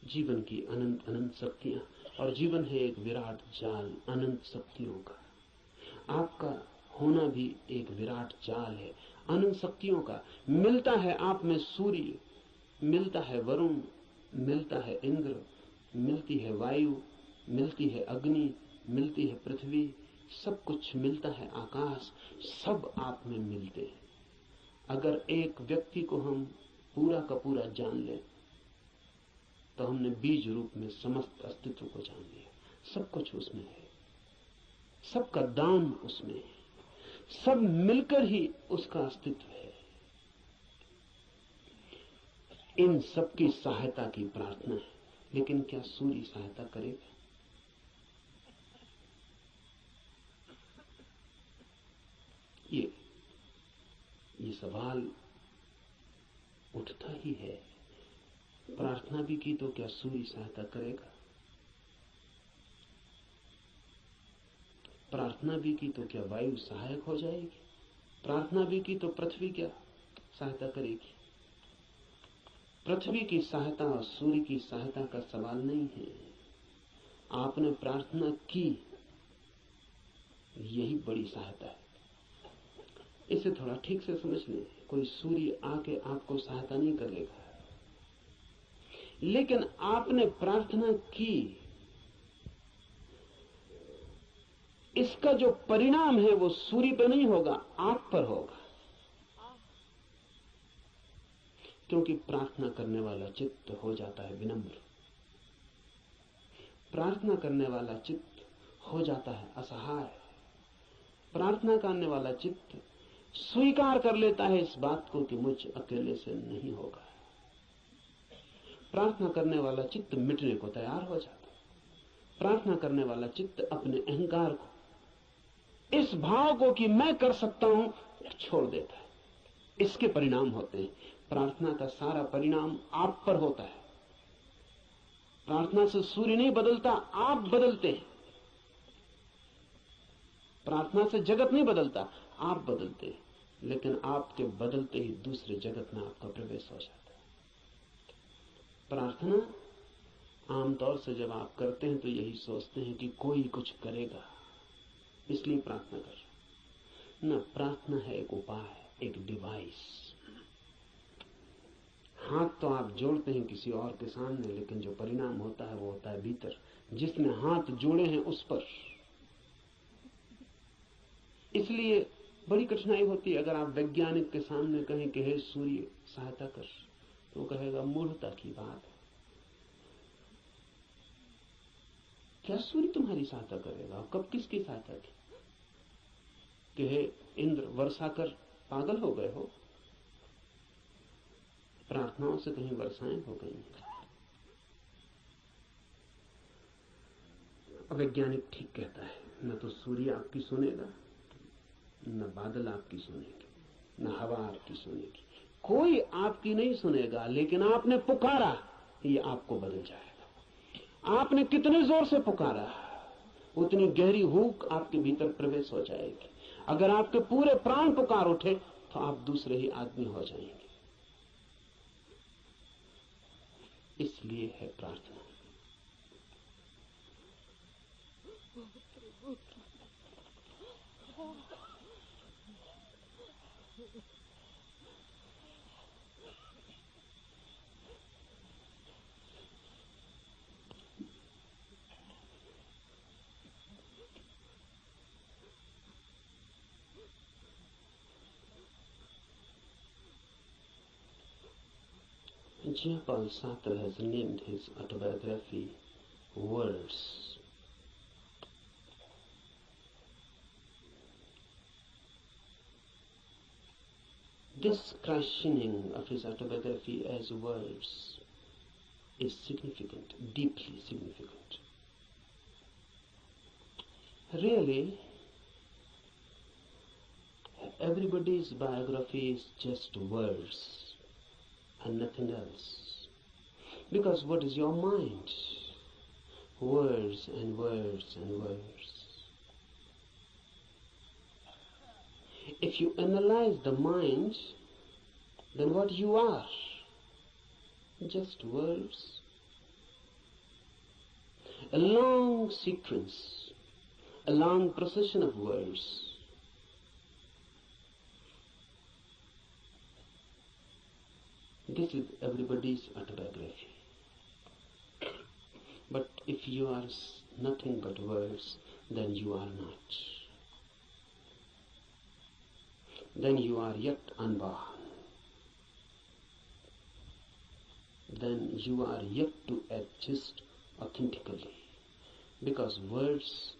जीवन की अनंत अनंत शक्तियां, और जीवन है एक विराट जाल अनंत शक्तियों का। आपका होना भी एक विराट जाल है अनंत शक्तियों का। मिलता है आप में सूर्य, मिलता है वरुण, मिलता है इंद्र, मिलती है वायु, मिलती है अग्नि, मिलती है पृथ्वी, सब कुछ मिलता है आकाश, सब आप में मिलते हैं। अगर एक व्यक्ति को हम पूरा का पूरा जान लें तो हमने बीज रूप में समस्त अस्तित्व को जान लिया। सब कुछ उसमें है, सबका दान उसमें है, सब मिलकर ही उसका अस्तित्व है। इन सबकी सहायता की प्रार्थना है, लेकिन क्या सूर्य सहायता करेगा? ये सवाल उठता ही है। प्रार्थना भी की तो क्या सूर्य सहायता करेगा? प्रार्थना भी की तो क्या वायु सहायक हो जाएगी? प्रार्थना भी की तो पृथ्वी क्या सहायता करेगी? पृथ्वी की सहायता और सूर्य की सहायता का सवाल नहीं है। आपने प्रार्थना की, यही बड़ी सहायता है। इसे थोड़ा ठीक से समझ लें। कोई सूर्य आके आपको सहायता नहीं करेगा, लेकिन आपने प्रार्थना की इसका जो परिणाम है वो सूर्य पर नहीं होगा, आप पर होगा। क्योंकि प्रार्थना करने वाला चित्त हो जाता है विनम्र, प्रार्थना करने वाला चित्त हो जाता है असहाय, प्रार्थना करने वाला चित्त स्वीकार कर लेता है इस बात को कि मुझ अकेले से नहीं होगा। प्रार्थना करने वाला चित्त मिटने को तैयार हो जाता है। प्रार्थना करने वाला चित्त अपने अहंकार को, इस भाव को कि मैं कर सकता हूं, छोड़ देता है। इसके परिणाम होते हैं। प्रार्थना का सारा परिणाम आप पर होता है। प्रार्थना से सूर्य नहीं बदलता, आप बदलते हैं। प्रार्थना से जगत नहीं बदलता, आप बदलते हैं। लेकिन आपके बदलते ही दूसरे जगत में आपका प्रवेश हो जाता है। प्रार्थना आमतौर से जब आप करते हैं तो यही सोचते हैं कि कोई कुछ करेगा, इसलिए प्रार्थना कर रहे हैं। न, प्रार्थना है एक उपाय, एक डिवाइस। हाथ तो आप जोड़ते हैं किसी और के सामने, लेकिन जो परिणाम होता है वो होता है भीतर, जिसने हाथ जोड़े हैं उस पर। इसलिए बड़ी कठिनाई होती है अगर आप वैज्ञानिक के सामने कहें कि हे सूर्य सहायता कर, तो वो कहेगा मूर्खता की बात है। क्या सूर्य तुम्हारी सहायता करेगा? कब किसकी सहायता की? कि हे इंद्र वर्षा कर, पागल हो गए हो? प्रार्थनाओं से कहीं वर्षाएं हो गई। वैज्ञानिक ठीक कहता है, न तो सूर्य आपकी सुनेगा, न बादल आपकी सुनेगी, न हवा आपकी सुनेगी, कोई आपकी नहीं सुनेगा। लेकिन आपने पुकारा, ये आपको बदल जाएगा। आपने कितने जोर से पुकारा, उतनी गहरी हूक आपके भीतर प्रवेश हो जाएगी। अगर आपके पूरे प्राण पुकार उठे तो आप दूसरे ही आदमी हो जाएंगे। इसलिए है प्रार्थना। Jean-Paul Sartre has named his autobiography Words. This christening of his autobiography as Words is significant, deeply significant. Really, everybody's biography is just words and nothing else. Because what is your mind? Words and words and words. If you analyze the mind, then what you are? Just words. A long sequence, a long procession of words. This is everybody's autobiography. But if you are nothing but words, then you are not. Then you are yet unborn. Then you are yet to exist authentically. Because words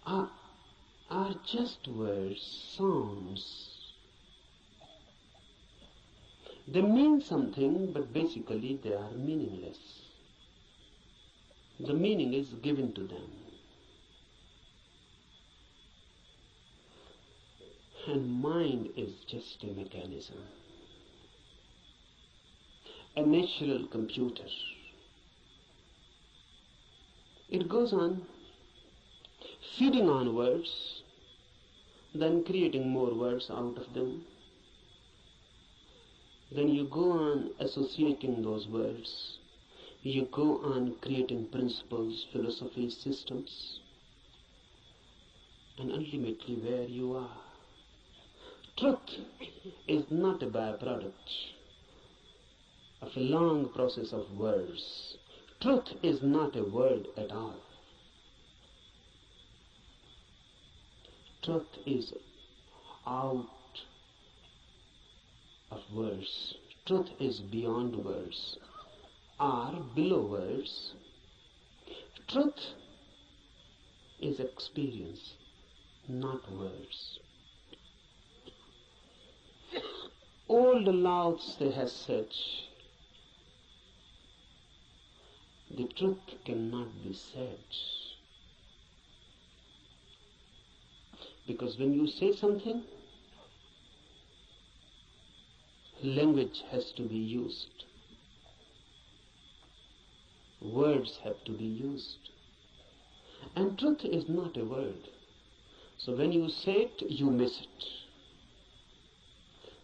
are just words, sounds. They mean something, but basically they are meaningless. The meaning is given to them. And mind is just a mechanism, a natural computer. It goes on feeding on words, then creating more words out of them. Then you go on associating those words. You go on creating principles, philosophies, systems. And ultimately where you are. Truth is not a byproduct of a long process of words. Truth is not a word at all. Truth is out of words. Truth is beyond words, or below words. Truth is experience, not words. Old Lao Tse has said, the truth cannot be said. Because when you say something, language has to be used. Words have to be used. And truth is not a word. So when you say it, you miss it.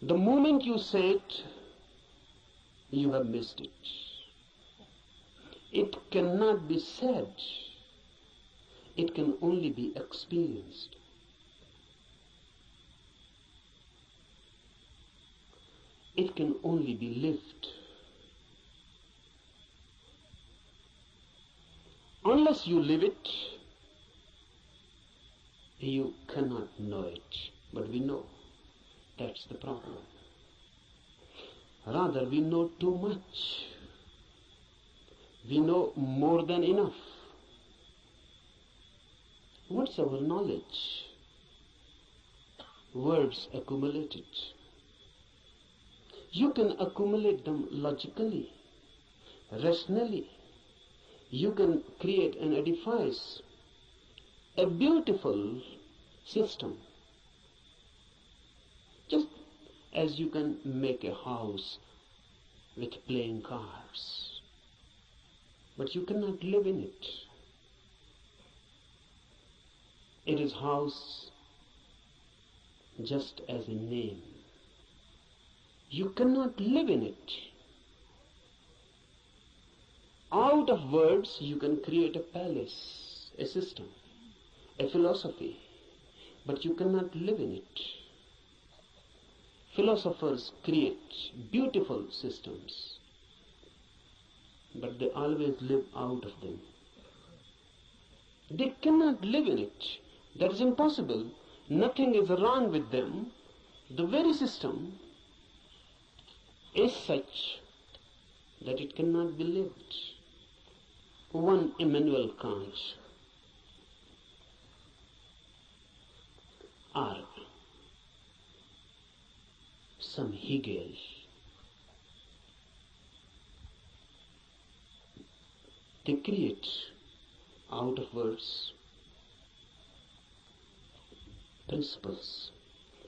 The moment you say it, you have missed it. It cannot be said. It can only be experienced. It can only be lived. Unless you live it, you cannot know it. But we know. That's the problem. Rather, we know too much. We know more than enough. What's our knowledge? Words accumulated. You can accumulate them logically, rationally. You can create and edifice a beautiful system. Just as you can make a house with playing cards. But you cannot live in it. It is house just as a name. You cannot live in it. Out of words you can create a palace, a system, a philosophy, but you cannot live in it. Philosophers create beautiful systems, but they always live out of them. They cannot live in it. That is impossible. Nothing is wrong with them. The very system is such that it cannot be lived. One Immanuel Kant, or some Hegel, they create out of words principles,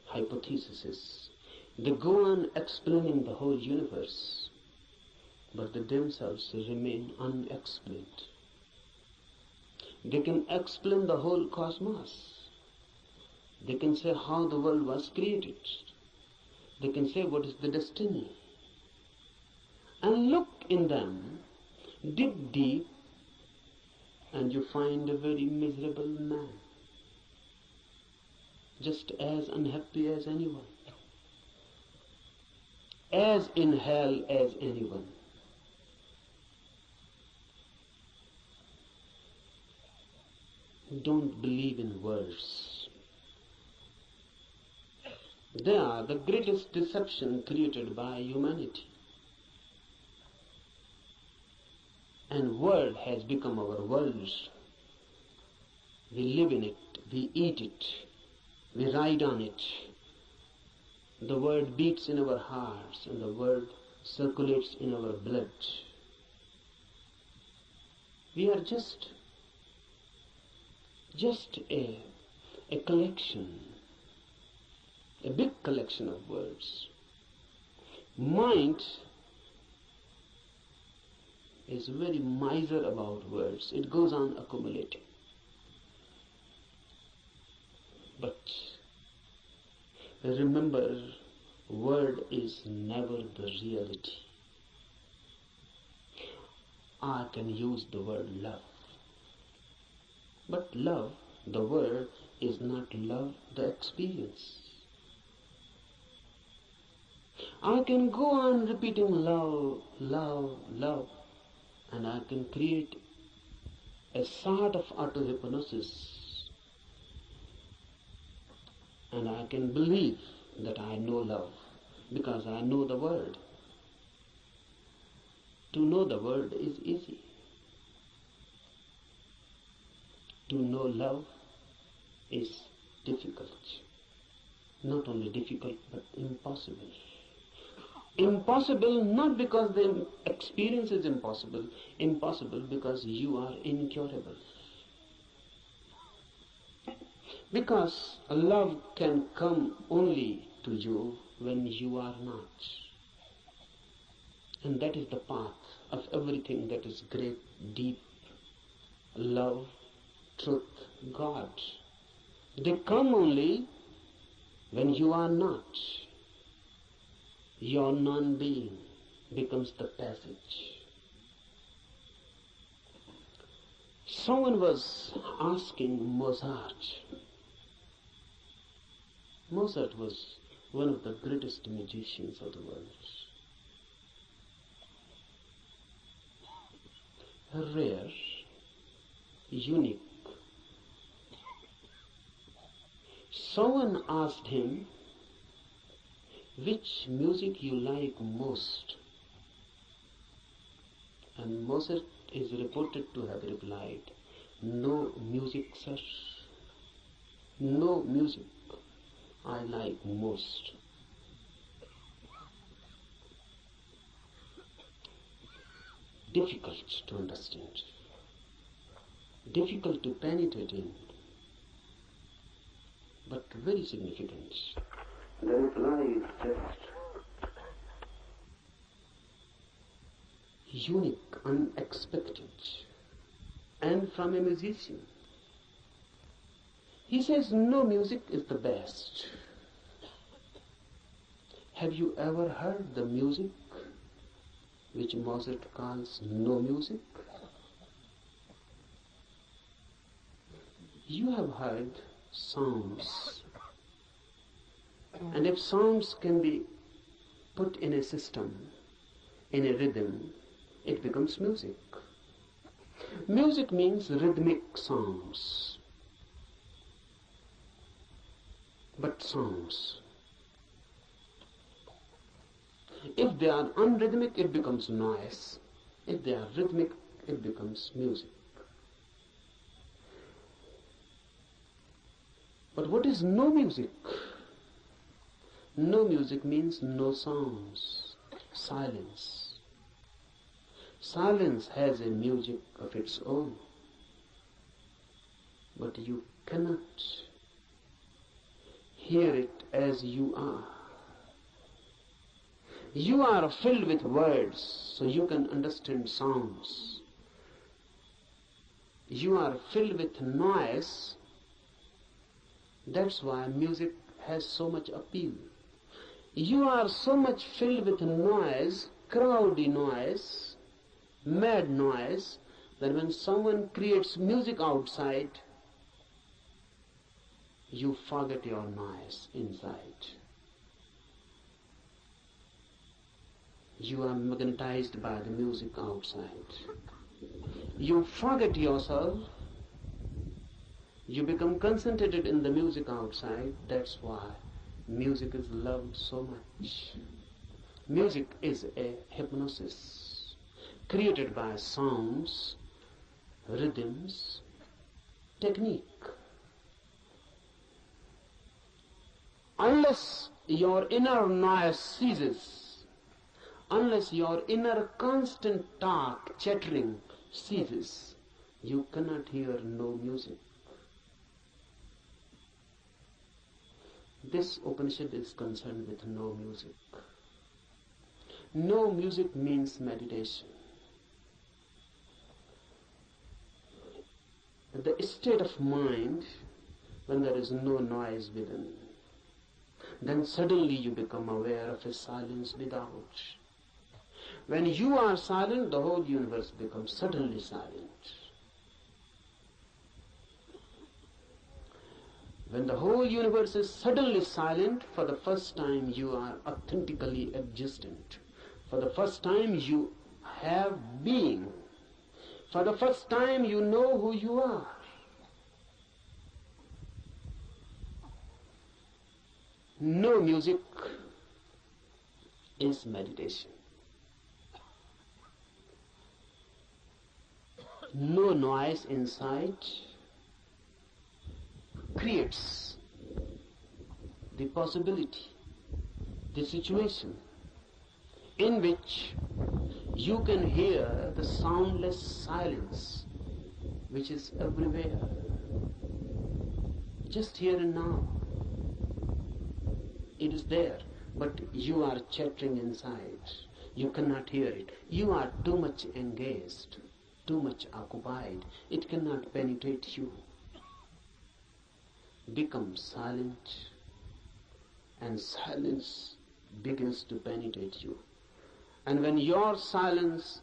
hypotheses. They go on explaining the whole universe, but they themselves remain unexplained. They can explain the whole cosmos. They can say how the world was created. They can say what is the destiny. And look in them, dig deep, and you find a very miserable man, just as unhappy as anyone, as in hell as anyone. Don't believe in words. They are the greatest deception created by humanity. And word has become our world. We live in it, we eat it, we ride on it. The word beats in our hearts and the word circulates in our blood. We are just a collection, a big collection of words. Mind is very miser about words. It goes on accumulating. But remember, word is never the reality. I can use the word love. But love, the word, is not love, the experience. I can go on repeating love, love, love, and I can create a sort of auto-hypnosis, and I can believe that I know love because I know the word. To know the word is easy. To know love is difficult. Not only difficult, but impossible. Impossible not because the experience is impossible. Impossible because you are incurable. Because love can come only to you when you are not. And that is the path of everything that is great, deep. Love, truth, God. They come only when you are not. Your non-being becomes the passage. Someone was asking Mozart. Mozart was one of the greatest musicians of the world. Rare, unique. Someone asked him, which music you like most? And Mozart is reported to have replied, no music, sir. No music I like most. Difficult to understand, difficult to penetrate in, but very significant. The reply is just unique, unexpected, and from a musician. He says no music is the best. Have you ever heard the music which Mozart calls no music? You have heard sounds, and if sounds can be put in a system, in a rhythm, it becomes music. Music means rhythmic sounds, but sounds. If they are unrhythmic, it becomes noise. If they are rhythmic, it becomes music. But what is no music? No music means no sounds, silence. Silence has a music of its own, but you cannot hear it as you are. You are filled with words, so you can understand sounds. You are filled with noise, that's why music has so much appeal. You are so much filled with noise, crowdy noise, mad noise, that when someone creates music outside, you forget your noise inside. You are magnetized by the music outside. You forget yourself. You become concentrated in the music outside. That's why music is loved so much. Music is a hypnosis created by sounds, rhythms, technique. Unless your inner noise ceases, unless your inner constant talk, chattering ceases, you cannot hear no music. This Upanishad is concerned with no music. No music means meditation. The state of mind when there is no noise within, then suddenly you become aware of a silence without. When you are silent, the whole universe becomes suddenly silent. When the whole universe is suddenly silent, for the first time you are authentically existent. For the first time you have being. For the first time you know who you are. No music is meditation. No noise inside creates the possibility, the situation in which you can hear the soundless silence which is everywhere, just here and now. It is there, but you are chattering inside. You cannot hear it. You are too much engaged, too much occupied. It cannot penetrate you. Become silent, and silence begins to penetrate you. And when your silence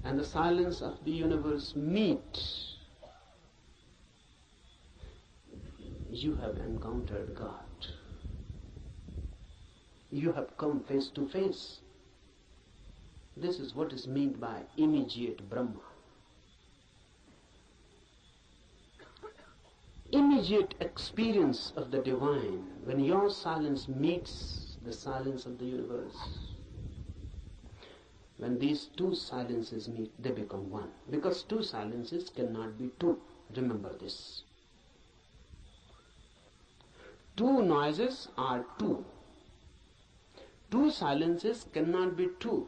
and the silence of the universe meet, you have encountered God. You have come face to face. This is what is meant by immediate Brahma. Immediate experience of the divine, when your silence meets the silence of the universe. When these two silences meet, they become one. Because two silences cannot be two. Remember this. Two noises are two. Two silences cannot be two,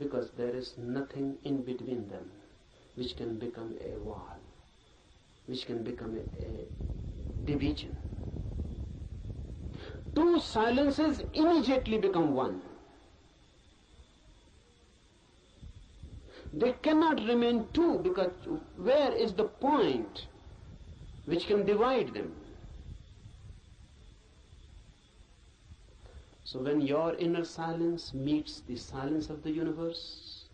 because there is nothing in between them which can become a wall, which can become a division. Two silences immediately become one. They cannot remain two, because where is the point which can divide them? So when your inner silence meets the silence of the universe,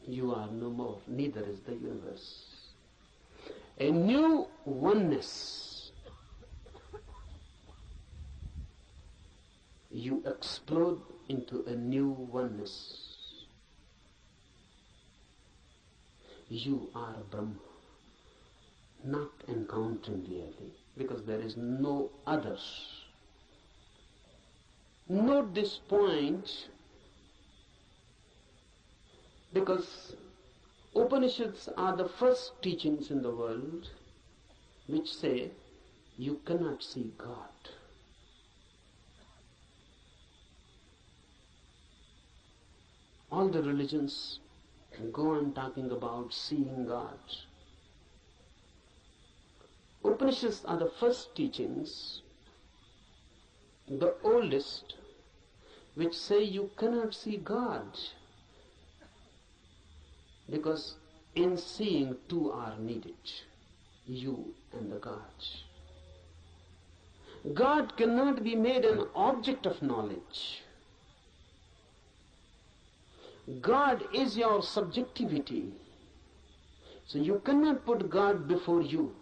you are no more, neither is the universe. A new oneness. You explode into a new oneness. You are Brahma, not encountering really, because there is no other. Note this point, because Upanishads are the first teachings in the world which say you cannot see God. All the religions go on talking about seeing God. Upanishads are the first teachings, the oldest, which say you cannot see God, because in seeing two are needed, you and the God. God cannot be made an object of knowledge. God is your subjectivity. So you cannot put God before you.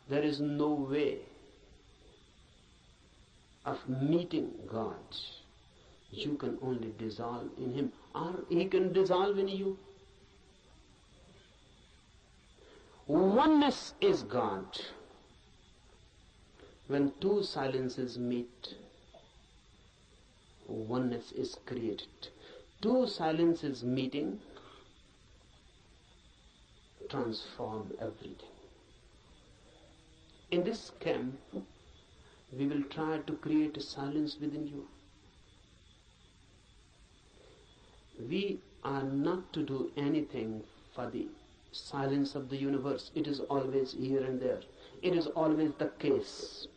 There is no way of meeting God. You can only dissolve in Him, or He can dissolve in you. Oneness is God. When two silences meet, oneness is created. Two silences meeting transform everything. In this camp, we will try to create a silence within you. We are not to do anything for the silence of the universe. It is always here and there. It is always the case.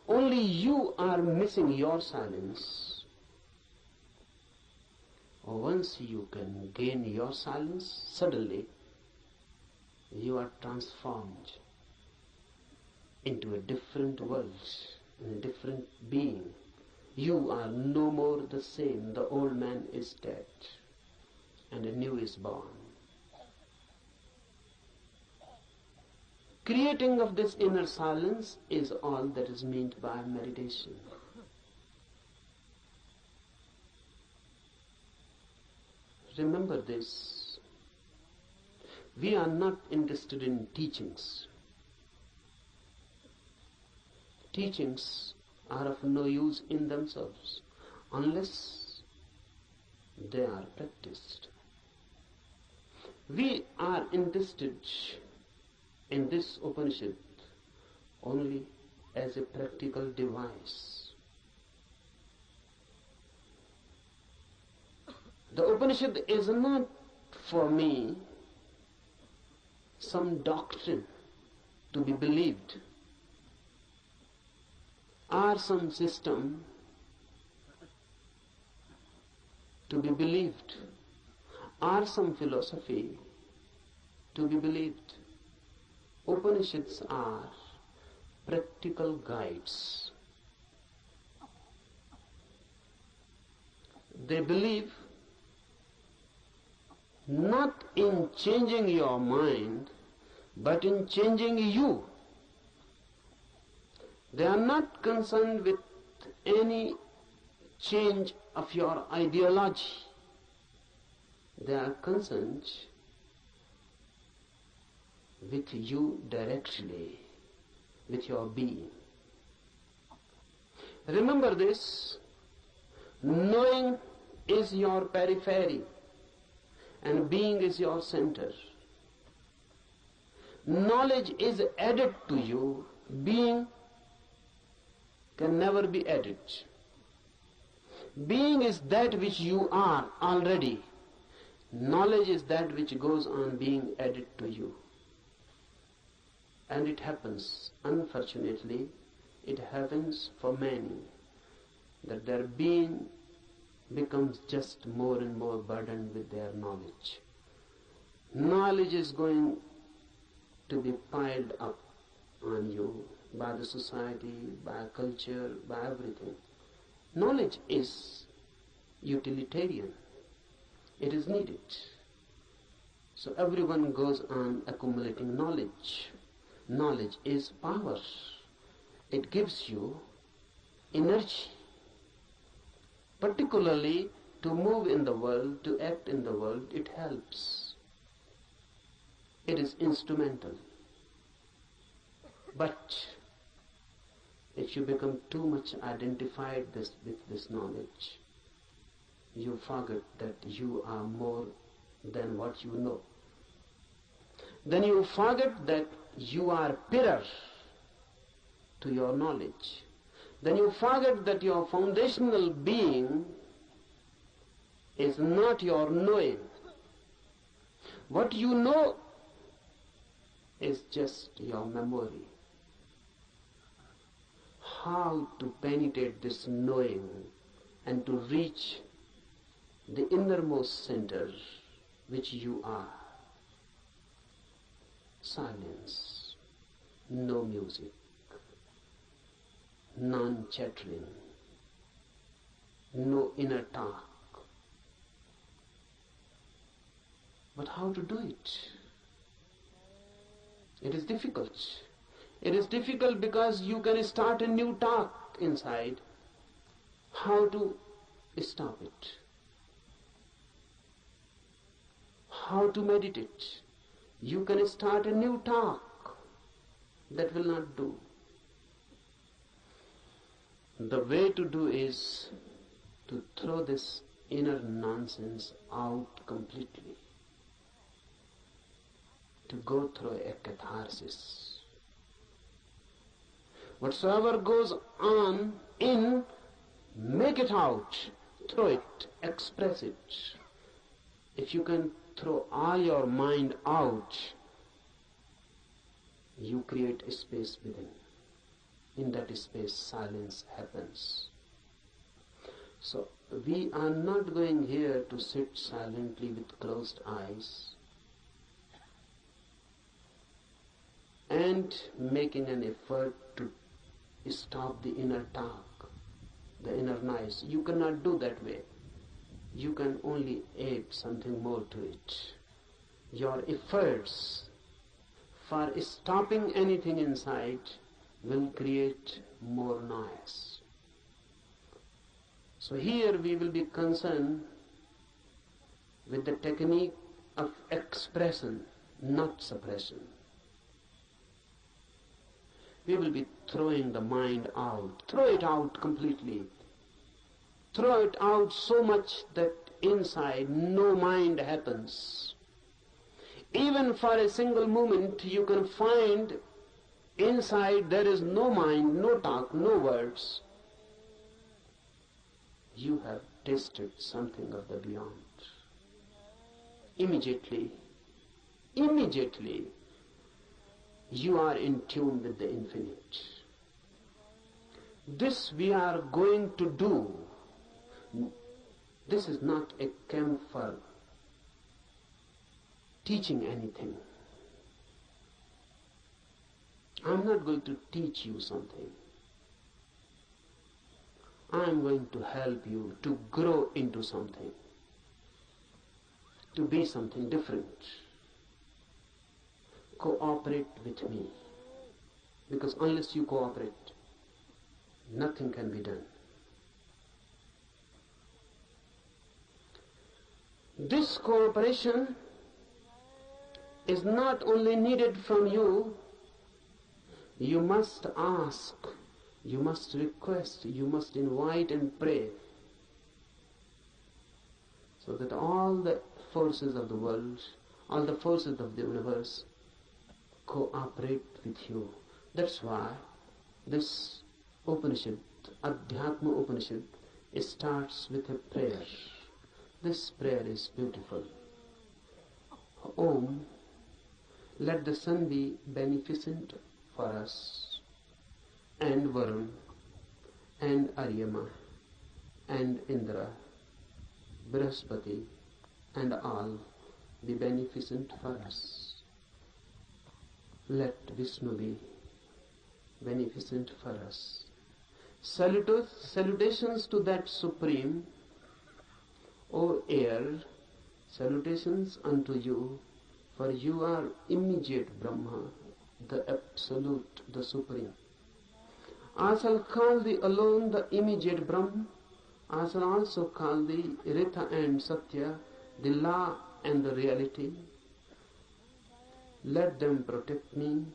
Only you are missing your silence. Once you can gain your silence, suddenly you are transformed into a different world, in a different being. You are no more the same. The old man is dead and a new is born. Creating of this inner silence is all that is meant by meditation. Remember this. We are not interested in teachings. Teachings are of no use in themselves unless they are practiced. We are interested in this Upanishad only as a practical device. The Upanishad is not for me some doctrine to be believed, or some system to be believed, or some philosophy to be believed. Upanishads are practical guides. They believe not in changing your mind, but in changing you. They are not concerned with any change of your ideology. They are concerned with you directly, with your being. Remember this, knowing is your periphery and being is your center. Knowledge is added to you, being can never be added. Being is that which you are already. Knowledge is that which goes on being added to you. And it happens, unfortunately, it happens for many, that their being becomes just more and more burdened with their knowledge. Knowledge is going to be piled up on you by the society, by culture, by everything. Knowledge is utilitarian. It is needed. So everyone goes on accumulating knowledge. Knowledge is power. It gives you energy, particularly to move in the world, to act in the world. It helps. It is instrumental. But if you become too much identified with this knowledge, you forget that you are more than what you know. Then you forget that you are pillars to your knowledge. Then you forget that your foundational being is not your knowing. What you know is just your memory. How to penetrate this knowing and to reach the innermost center which you are. Silence, no music, non-chattering, no inner talk. But how to do it? It is difficult. It is difficult because you can start a new talk inside. How to stop it? How to meditate? You can start a new talk. That will not do. The way to do is to throw this inner nonsense out completely. To go through a catharsis. Whatsoever goes on in, make it out, throw it, express it. If you can throw all your mind out, you create a space within. In that space, silence happens. So, we are not going here to sit silently with closed eyes and making an effort to stop the inner talk, the inner noise. You cannot do that way. You can only add something more to it. Your efforts for stopping anything inside will create more noise. So here we will be concerned with the technique of expression, not suppression. We will be throwing the mind out. Throw it out completely. Throw it out so much that inside no mind happens. Even for a single moment you can find inside there is no mind, no talk, no words. You have tasted something of the beyond. Immediately, you are in tune with the infinite. This we are going to do. This is not a camp for teaching anything. I'm not going to teach you something. I'm going to help you to grow into something, to be something different. Cooperate with me, because unless you cooperate, nothing can be done. This cooperation is not only needed from you, you must ask, you must request, you must invite and pray, so that all the forces of the world, all the forces of the universe cooperate with you. That's why this Upanishad, Adhyatma Upanishad, starts with a prayer. This prayer is beautiful. Om, let the sun be beneficent for us, and Varun, and Aryama, and Indra, Brihaspati, and all be beneficent for us. Let Vishnu be beneficent for us. Salutations to that Supreme, O air, salutations unto you, for you are immediate Brahma, the Absolute, the Supreme. I shall call thee alone the immediate Brahma. I shall also call thee Ritha and Satya, the law and the reality. Let them protect me.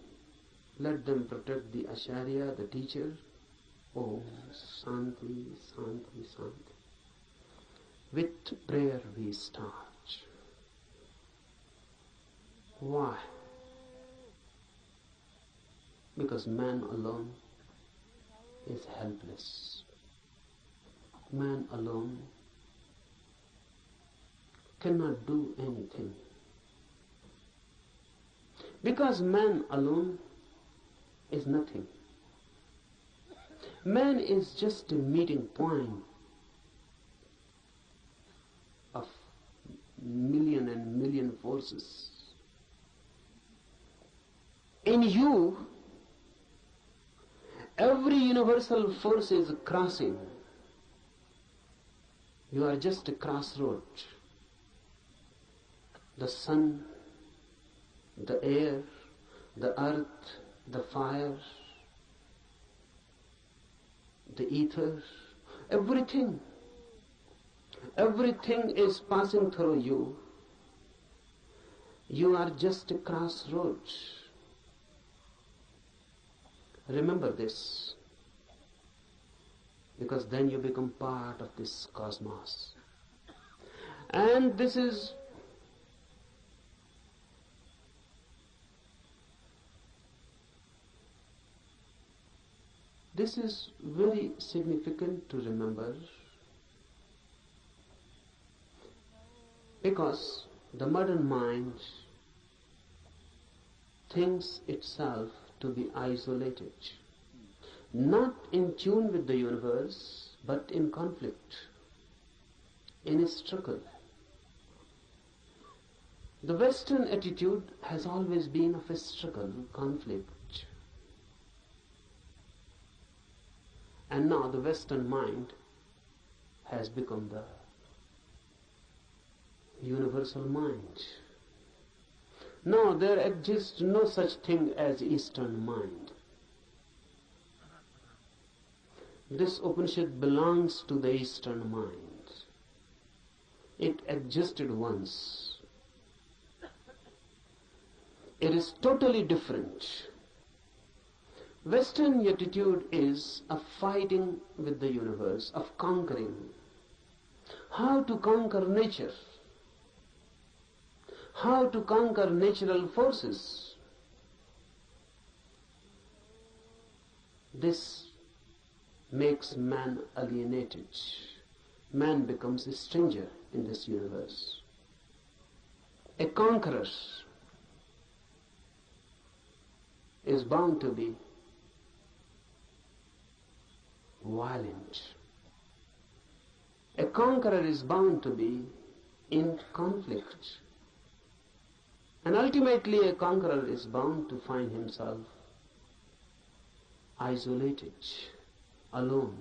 Let them protect the Acharya, the teacher. Om Shanti, Shanti, Shanti. With prayer we start. Why? Because man alone is helpless. Man alone cannot do anything. Because man alone is nothing. Man is just a meeting point of million and million forces. In you, every universal force is crossing. You are just a crossroad. The sun, the air, the earth, the fire, the ether, everything is passing through you. You are just a crossroads. Remember this, because then you become part of this cosmos. And this is very significant to remember, because the modern mind thinks itself to be isolated, not in tune with the universe, but in conflict, in a struggle. The Western attitude has always been of a struggle, conflict. And now the Western mind has become the universal mind. No, there exists no such thing as Eastern mind. This Upanishad belongs to the Eastern mind. It existed once. It is totally different. Western attitude is of fighting with the universe, of conquering. How to conquer nature? How to conquer natural forces? This makes man alienated. Man becomes a stranger in this universe. A conqueror is bound to be violent. A conqueror is bound to be in conflict. And ultimately a conqueror is bound to find himself isolated, alone.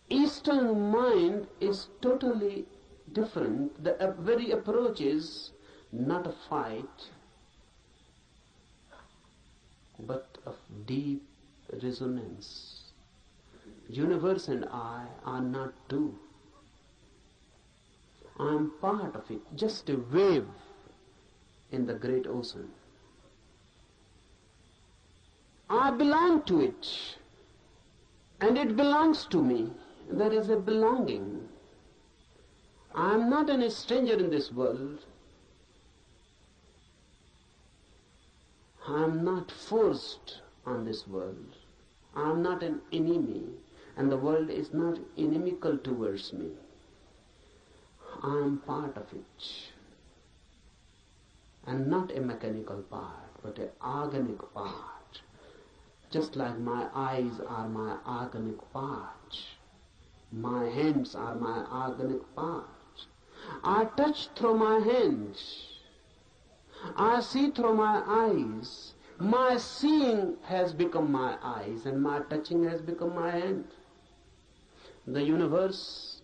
Eastern mind is totally different. The very approach is not a fight, but of deep resonance. Universe and I are not two. I am part of it, just a wave in the great ocean. I belong to it, and it belongs to me. There is a belonging. I am not a stranger in this world. I am not forced on this world. I am not an enemy, and the world is not inimical towards me. I am part of it, and not a mechanical part, but an organic part. Just like my eyes are my organic part, my hands are my organic part. I touch through my hands. I see through my eyes. My seeing has become my eyes, and my touching has become my hand. The universe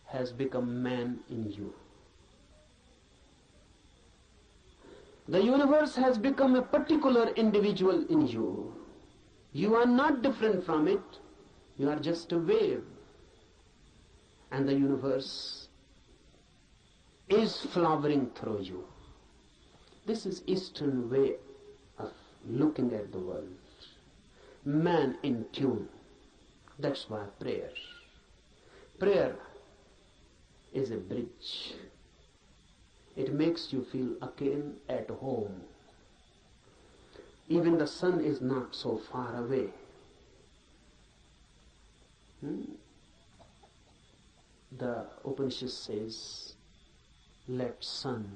has become man in you. The universe has become a particular individual in you. You are not different from it. You are just a wave. And the universe is flowering through you. This is Eastern way of looking at the world. Man in tune. That's why prayer. Prayer is a bridge. It makes you feel again at home. Even the sun is not so far away. The Upanishad says, let sun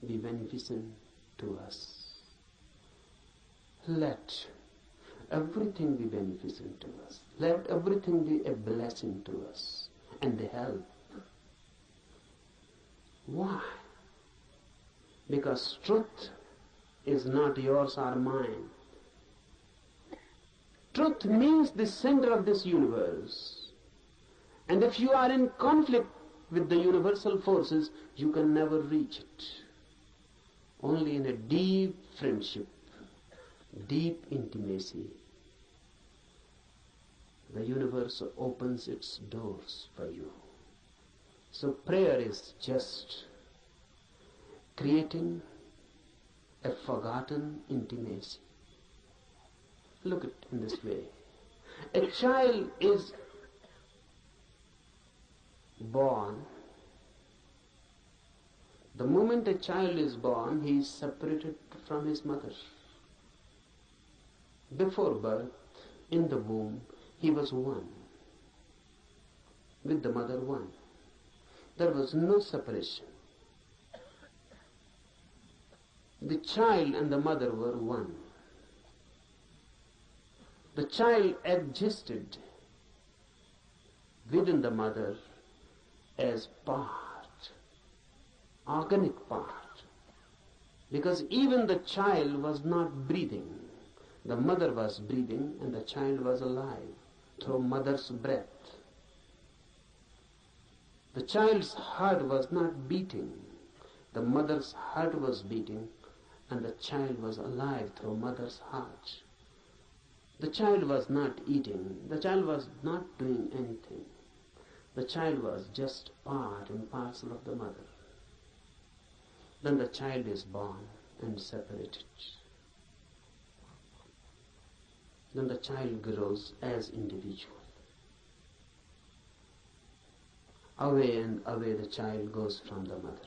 be beneficent to us. Let everything be beneficent to us. Let everything be a blessing to us and a help. Why? Because truth is not yours or mine. Truth means the center of this universe. And if you are in conflict with the universal forces, you can never reach it. Only in a deep friendship, deep intimacy, the universe opens its doors for you. So prayer is just creating a forgotten intimacy. Look at it in this way. A child is born. The moment a child is born, he is separated from his mother. Before birth, in the womb, he was one. With the mother, one. There was no separation. The child and the mother were one. The child existed within the mother as part, organic part, because even the child was not breathing. The mother was breathing and the child was alive through mother's breath. The child's heart was not beating. The mother's heart was beating and the child was alive through mother's heart. The child was not eating. The child was not doing anything. The child was just part and parcel of the mother. Then the child is born and separated. Then the child grows as individual. Away and away the child goes from the mother.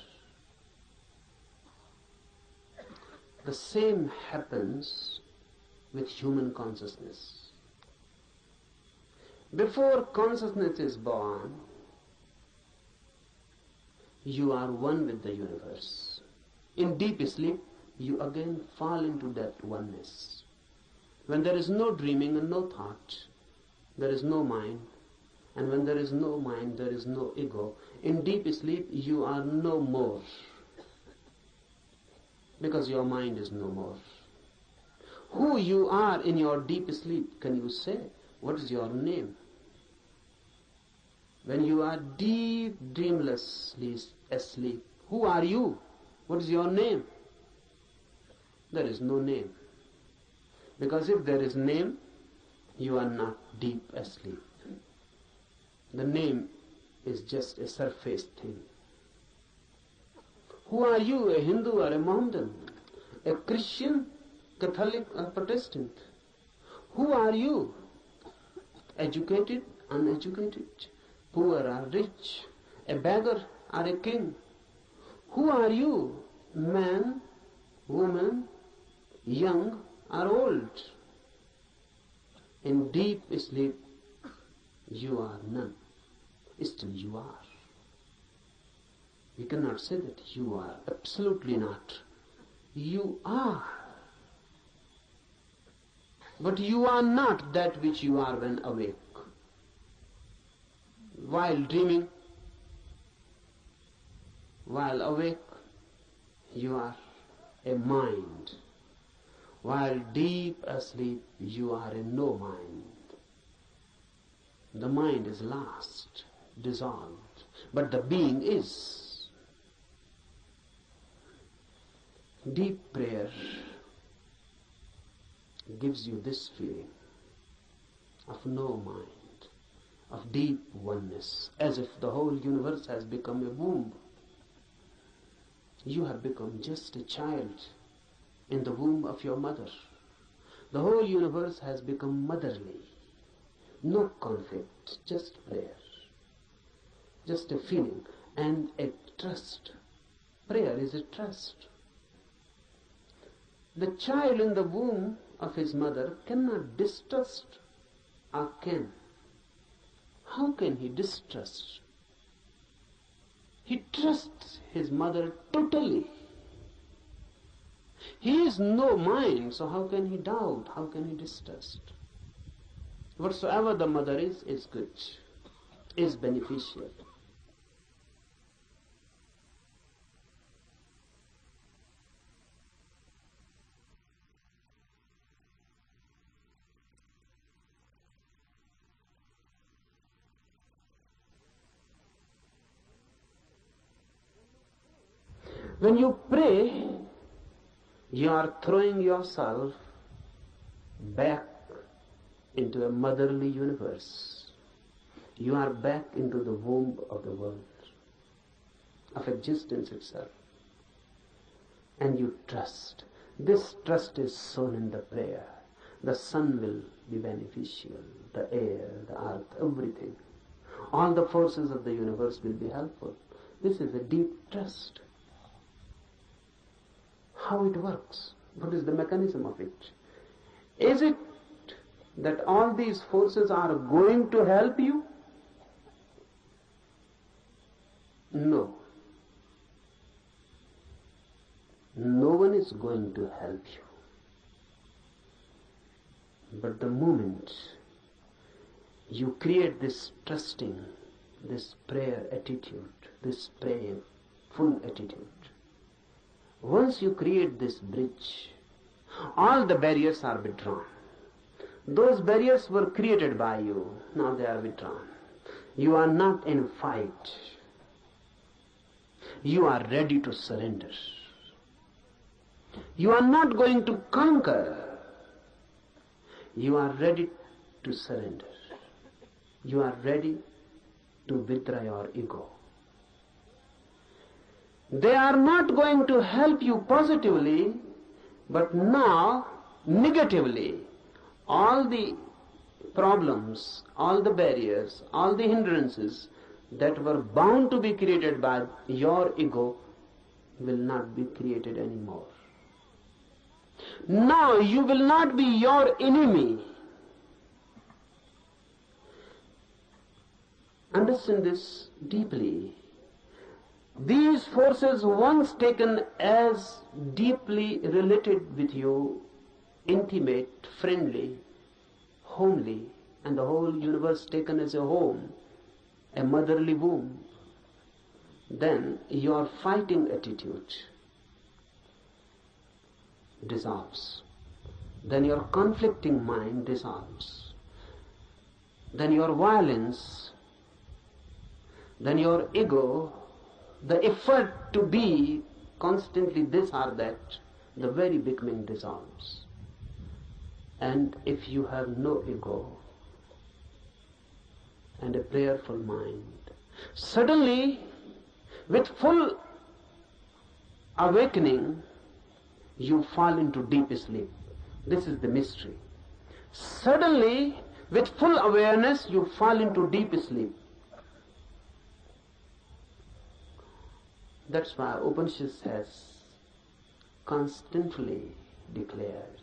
The same happens with human consciousness. Before consciousness is born, you are one with the universe. In deep sleep, you again fall into that oneness. When there is no dreaming and no thought, there is no mind. And when there is no mind, there is no ego. In deep sleep, you are no more. Because your mind is no more. Who you are in your deep sleep, can you say? What is your name? When you are deep, dreamlessly asleep, who are you? What is your name? There is no name. Because if there is name, you are not deep asleep. The name is just a surface thing. Who are you, a Hindu or a Mohammedan? A Christian, Catholic or Protestant? Who are you? Educated, uneducated, poor or rich, a beggar or a king? Who are you? Man, woman, young or old? In deep sleep, you are none. Still you are. We cannot say that you are. Absolutely not. You are. But you are not that which you are when awake. While dreaming, while awake, you are a mind. While deep asleep, you are a no mind. The mind is lost, dissolved, but the being is. Deep prayer gives you this feeling of no mind, of deep oneness, as if the whole universe has become a womb. You have become just a child in the womb of your mother. The whole universe has become motherly. No conflict, just prayer, just a feeling and a trust. Prayer is a trust. The child in the womb of his mother cannot distrust, or can. How can he distrust? He trusts his mother totally. He is no mind, so how can he doubt? How can he distrust? Whatsoever the mother is good, is beneficial. When you pray, you are throwing yourself back into a motherly universe. You are back into the womb of the world, of existence itself. And you trust. This trust is sown in the prayer. The sun will be beneficial, the air, the earth, everything. All the forces of the universe will be helpful. This is a deep trust. How it works? What is the mechanism of it? Is it that all these forces are going to help you? No. No one is going to help you. But the moment you create this trusting, this prayer attitude, this prayerful attitude, once you create this bridge, all the barriers are withdrawn. Those barriers were created by you, now they are withdrawn. You are not in fight. You are ready to surrender. You are not going to conquer. You are ready to surrender. You are ready to withdraw your ego. They are not going to help you positively, but now negatively. All the problems, all the barriers, all the hindrances that were bound to be created by your ego will not be created anymore. Now you will not be your enemy. Understand this deeply. These forces, once taken as deeply related with you, intimate, friendly, homely, and the whole universe taken as a home, a motherly womb, then your fighting attitude dissolves. Then your conflicting mind dissolves. Then your violence, then your ego, the effort to be constantly this or that, the very beginning dissolves. And if you have no ego and a prayerful mind, suddenly, with full awakening, you fall into deep sleep. This is the mystery. Suddenly, with full awareness, you fall into deep sleep. That's why Upanishad has constantly declared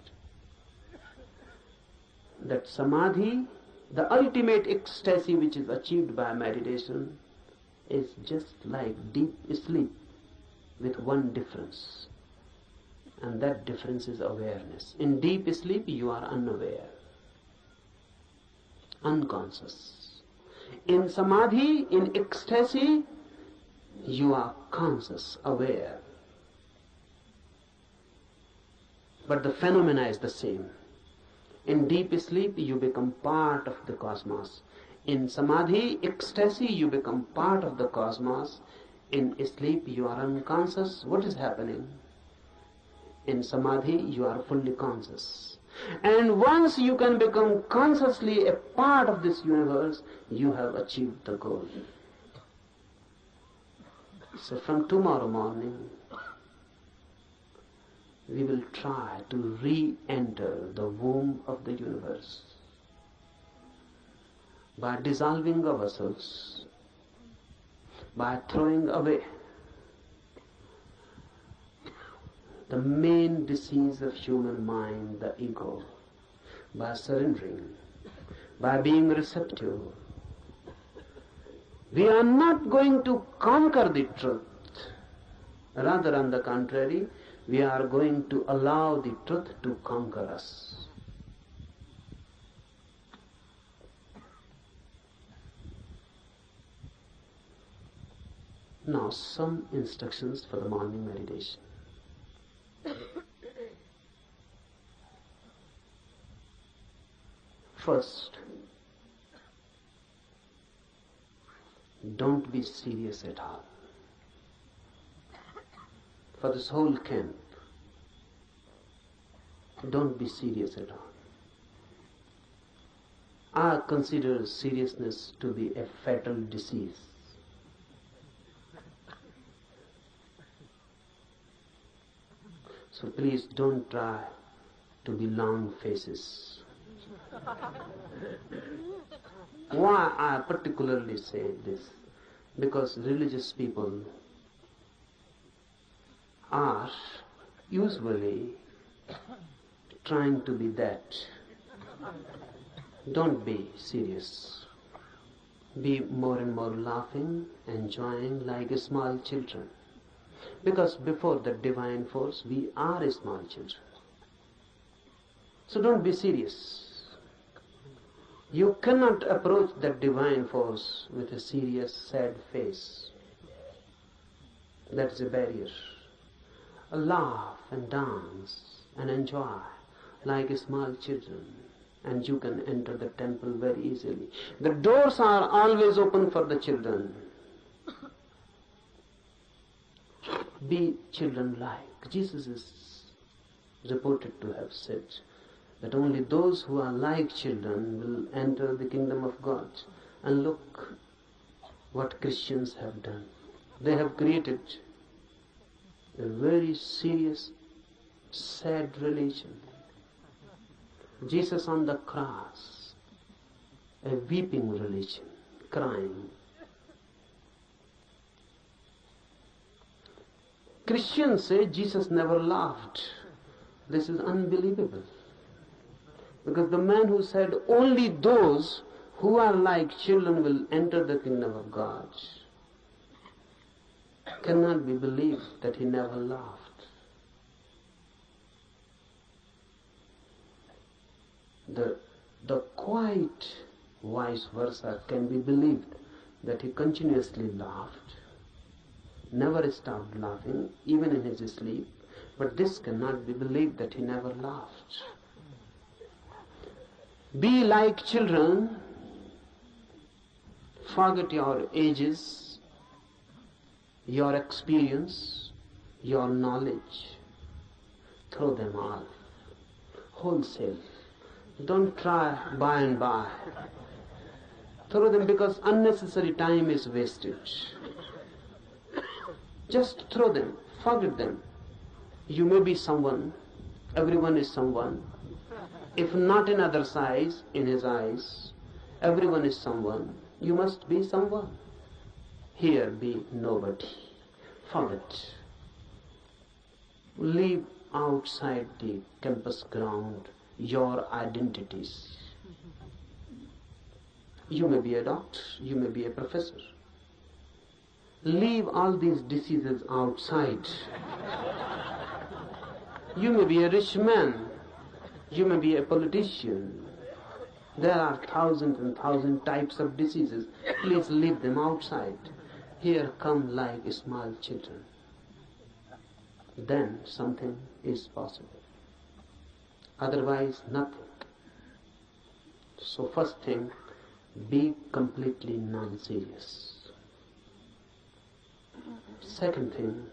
that samadhi, the ultimate ecstasy which is achieved by meditation, is just like deep sleep with one difference. And that difference is awareness. In deep sleep you are unaware, unconscious. In samadhi, in ecstasy, you are conscious, aware. But the phenomena is the same. In deep sleep you become part of the cosmos. In samadhi, ecstasy, you become part of the cosmos. In sleep you are unconscious. What is happening? In samadhi you are fully conscious. And once you can become consciously a part of this universe, you have achieved the goal. So from tomorrow morning, we will try to re-enter the womb of the universe by dissolving ourselves, by throwing away the main disease of human mind, the ego, by surrendering, by being receptive. We are not going to conquer the truth. Rather, on the contrary, we are going to allow the truth to conquer us. Now, some instructions for the morning meditation. First, don't be serious at all. For this whole camp, don't be serious at all. I consider seriousness to be a fatal disease. So please don't try to be long faces. Why I particularly say this? Because religious people are usually trying to be that. Don't be serious. Be more and more laughing, enjoying like small children. Because before the divine force, we are small children. So don't be serious. You cannot approach that divine force with a serious, sad face. That is a barrier. Laugh and dance and enjoy like small children, and you can enter the temple very easily. The doors are always open for the children. Be children-like. Jesus is reported to have said that only those who are like children will enter the kingdom of God. And look, what Christians have done. They have created a very serious, sad religion. Jesus on the cross, a weeping religion, crying. Christians say Jesus never laughed. This is unbelievable. Because the man who said only those who are like children will enter the kingdom of God cannot be believed that he never laughed. The quite vice versa can be believed, that he continuously laughed, never stopped laughing, even in his sleep, but this cannot be believed that he never laughed. Be like children, forget your ages, your experience, your knowledge, throw them all, wholesale. Don't try by and by. Throw them, because unnecessary time is wasted. Just throw them, forget them. You may be someone, everyone is someone. If not in other size, in his eyes, everyone is someone. You must be someone. Here be nobody. Forget. Leave outside the campus ground your identities. You may be a doctor, you may be a professor. Leave all these diseases outside. You may be a rich man, you may be a politician. There are thousands and thousands types of diseases. Please leave them outside. Here come like small children. Then something is possible. Otherwise, nothing. So first thing, be completely non-serious. Second thing,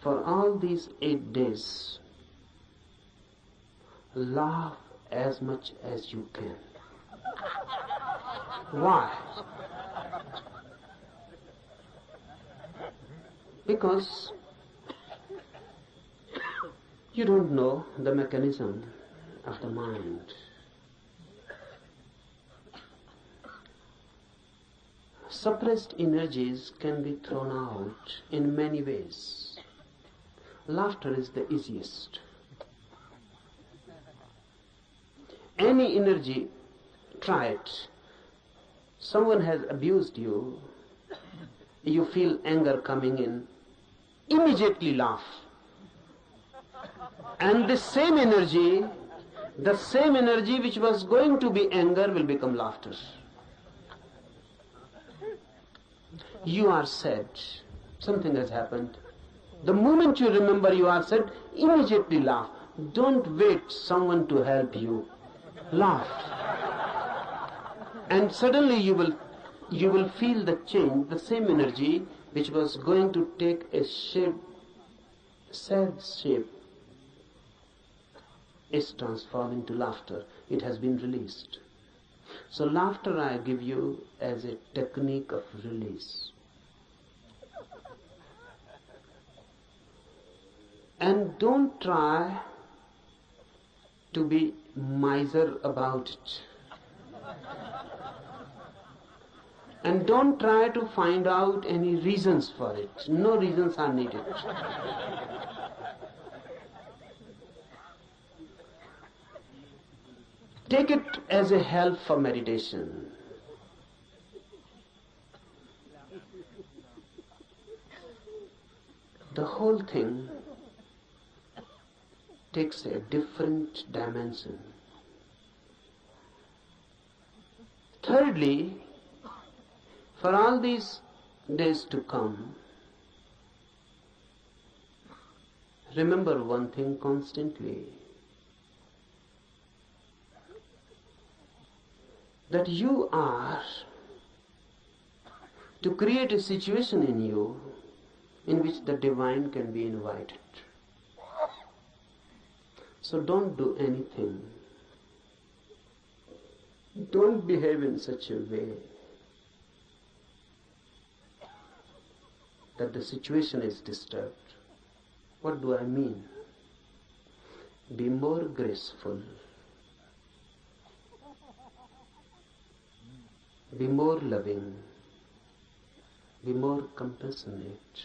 for all these 8 days, laugh as much as you can. Why? Because you don't know the mechanism of the mind. Suppressed energies can be thrown out in many ways. Laughter is the easiest. Any energy, try it. Someone has abused you, you feel anger coming in, immediately laugh. And the same energy which was going to be anger will become laughter. You are sad, something has happened. The moment you remember you are sad, immediately laugh. Don't wait someone to help you. Laugh. And suddenly you will feel the change, the same energy which was going to take a shape, sad shape, is transformed into laughter. It has been released. So laughter I give you as a technique of release. And don't try to be miser about it. And don't try to find out any reasons for it. No reasons are needed. Take it as a help for meditation. The whole thing takes a different dimension. Thirdly, for all these days to come, remember one thing constantly, that you are to create a situation in you in which the divine can be invited. So don't do anything. Don't behave in such a way that the situation is disturbed. What do I mean? Be more graceful. Be more loving. Be more compassionate.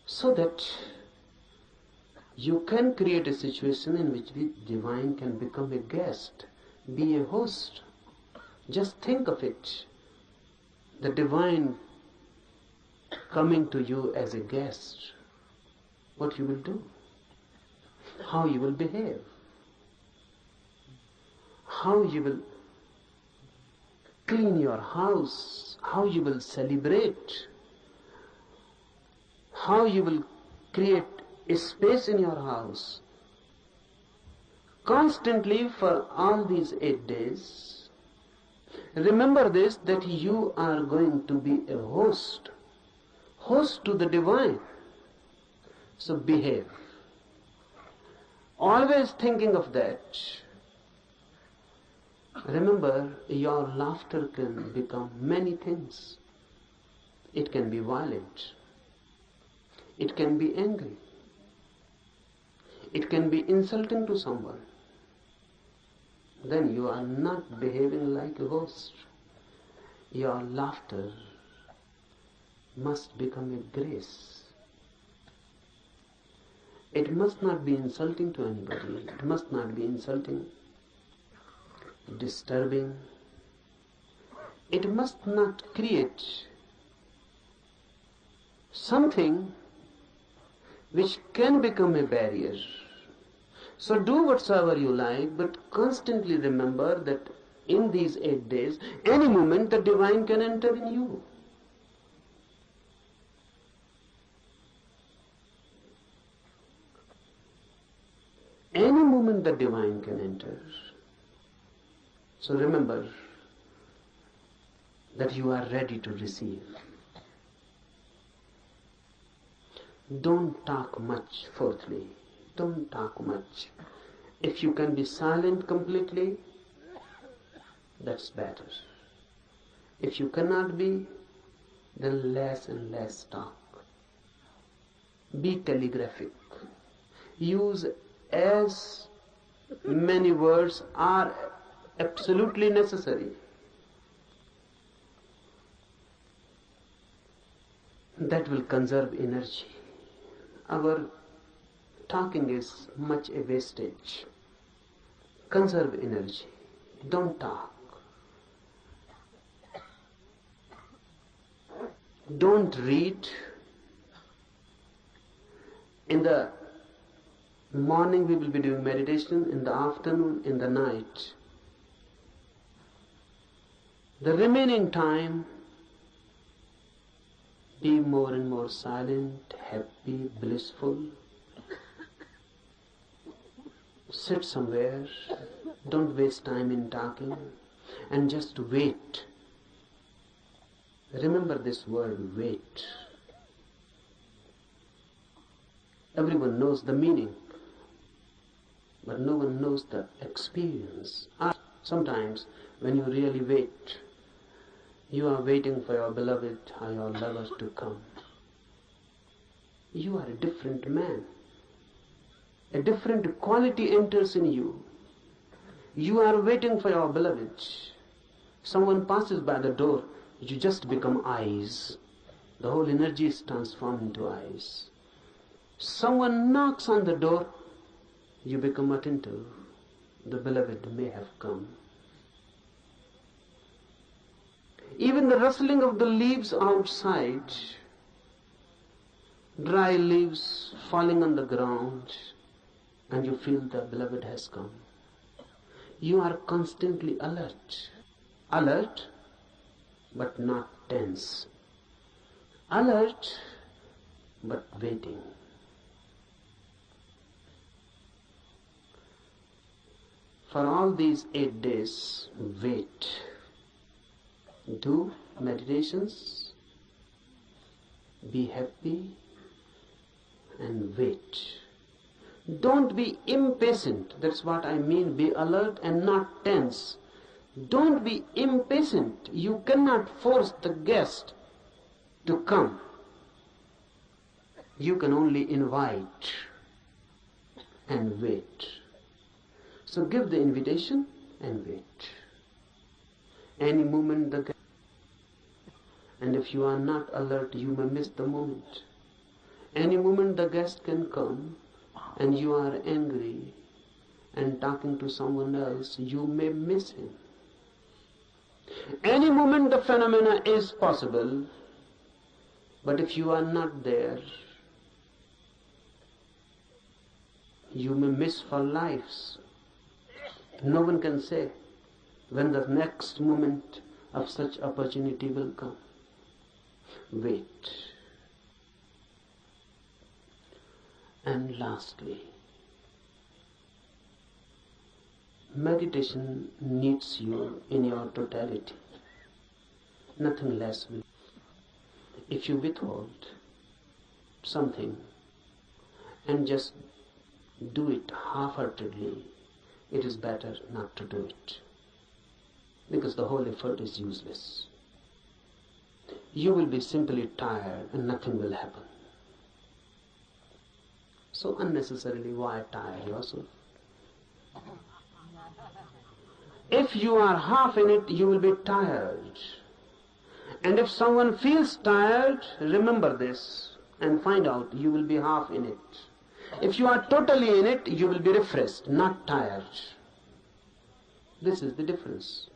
So that you can create a situation in which the divine can become a guest, be a host. Just think of it. The divine coming to you as a guest. What you will do? How you will behave? How you will clean your house? How you will celebrate? How you will create a space in your house? Constantly for all these 8 days, remember this, that you are going to be a host to the divine. So behave. Always thinking of that. Remember, your laughter can become many things. It can be violent. It can be angry. It can be insulting to someone. Then you are not behaving like a host. Your laughter must become a grace. It must not be insulting to anybody. It must not be insulting, disturbing. It must not create something which can become a barrier. So do whatsoever you like, but constantly remember that in these 8 days, any moment the divine can enter in you. Any moment the divine can enter. So remember that you are ready to receive. Don't talk much, fourthly. Don't talk much. If you can be silent completely, that's better. If you cannot be, then less and less talk. Be telegraphic. Use as many words are absolutely necessary. That will conserve energy. Our talking is much a wastage. Conserve energy. Don't talk. Don't read. In the morning we will be doing meditation, in the afternoon, in the night. The remaining time, be more and more silent, happy, blissful. Sit somewhere, don't waste time in talking, and just wait. Remember this word, wait. Everyone knows the meaning, but no one knows the experience. Sometimes when you really wait, you are waiting for your beloved or your lover to come. You are a different man. A different quality enters in you. You are waiting for your beloved. Someone passes by the door, you just become eyes. The whole energy is transformed into eyes. Someone knocks on the door, you become attentive. The beloved may have come. Even the rustling of the leaves outside, dry leaves falling on the ground, and you feel the beloved has come. You are constantly alert. Alert, but not tense. Alert, but waiting. For all these 8 days, wait. Do meditations, be happy, and wait. Don't be impatient. That's what I mean. Be alert and not tense. Don't be impatient. You cannot force the guest to come. You can only invite and wait. So give the invitation and wait. Any moment the guest, and if you are not alert, you may miss the moment. Any moment the guest can come, and you are angry and talking to someone else, you may miss him. Any moment the phenomena is possible, but if you are not there, you may miss for lives. No one can say when the next moment of such opportunity will come. Wait. And lastly, meditation needs you in your totality. Nothing less will. If you withhold something and just do it half-heartedly, it is better not to do it, because the whole effort is useless. You will be simply tired and nothing will happen. So unnecessarily, why tire yourself? If you are half in it, you will be tired. And if someone feels tired, remember this and find out you will be half in it. If you are totally in it, you will be refreshed, not tired. This is the difference.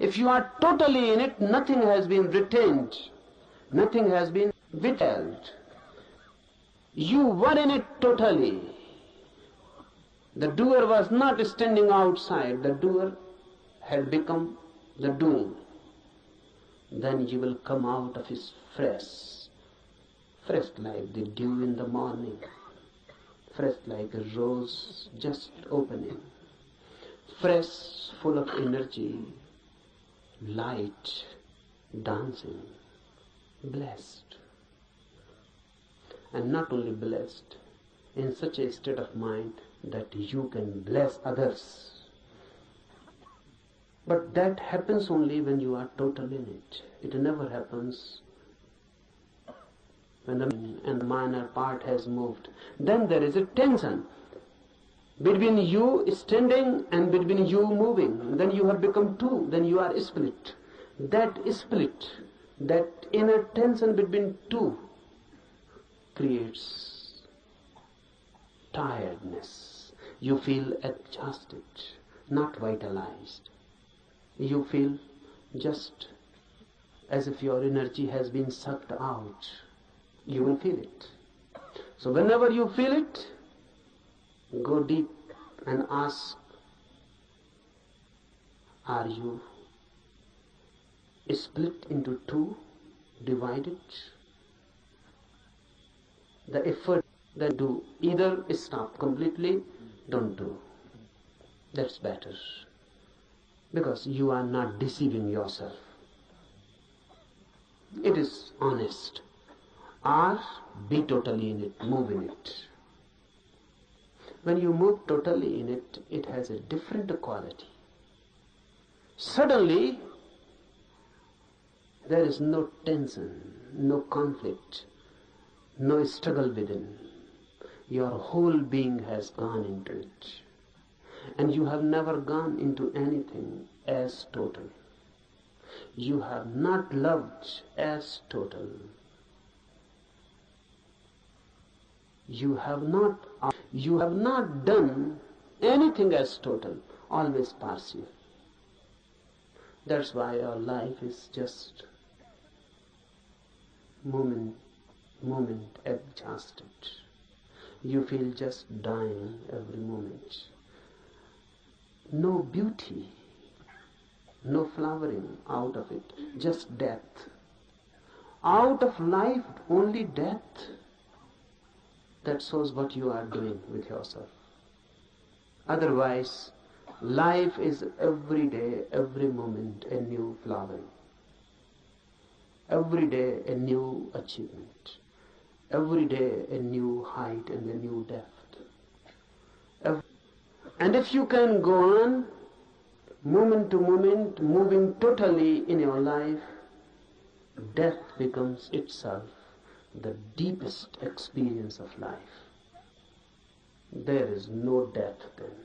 If you are totally in it, nothing has been retained, nothing has been withheld. You were in it totally. The doer was not standing outside, the doer had become the doing. Then you will come out of his fresh like the dew in the morning, fresh like a rose just opening, fresh, full of energy, light, dancing, blessed. And not only blessed, in such a state of mind that you can bless others. But that happens only when you are totally in it. It never happens when the minor part has moved. Then there is a tension between you standing and between you moving. Then you have become two. Then you are split. That split, that inner tension between two, creates tiredness. You feel exhausted, not vitalized. You feel just as if your energy has been sucked out. You will feel it. So whenever you feel it, go deep and ask, are you split into two, divided? The effort that do, either stop completely, don't do. That's better. Because you are not deceiving yourself. It is honest. Or be totally in it, move in it. When you move totally in it, it has a different quality. Suddenly, there is no tension, no conflict, no struggle within. Your whole being has gone into it. And you have never gone into anything as total. You have not loved as total. You have not done anything as total, always partial. That's why your life is just moment exhausted. You feel just dying every moment. No beauty, no flowering out of it, just death. Out of life, only death. That shows what you are doing with yourself. Otherwise, life is every day, every moment a new flowering. Every day a new achievement. Every day a new height and a new depth. And if you can go on moment to moment, moving totally in your life, death becomes itself the deepest experience of life. There is no death then.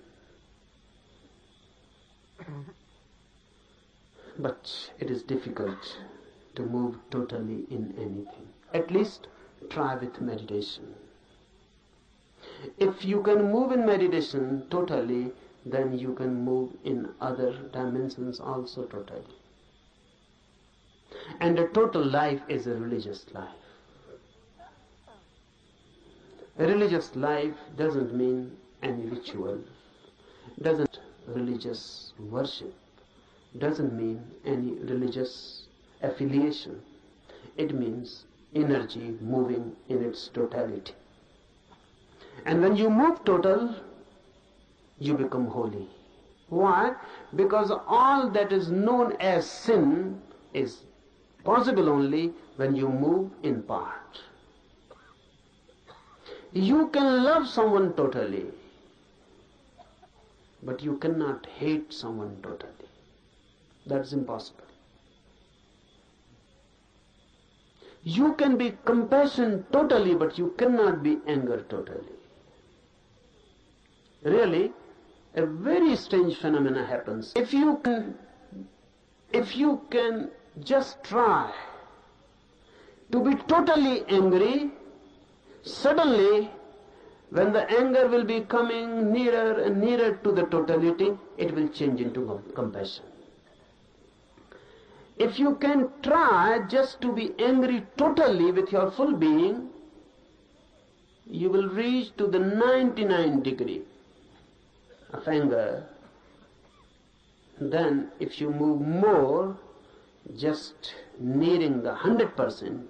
But it is difficult to move totally in anything. At least try with meditation. If you can move in meditation totally, then you can move in other dimensions also totally. And a total life is a religious life. A religious life doesn't mean any ritual, doesn't religious worship, doesn't mean any religious affiliation. It means energy moving in its totality. And when you move total, you become holy. Why? Because all that is known as sin is possible only when you move in part. You can love someone totally, but you cannot hate someone totally. That's impossible. You can be compassionate totally, but you cannot be anger totally. Really, a very strange phenomena happens. If you can just try to be totally angry, suddenly when the anger will be coming nearer and nearer to the totality, it will change into compassion. If you can try just to be angry totally with your full being, you will reach to the 99 degree of anger. Then if you move more, just nearing the 100%,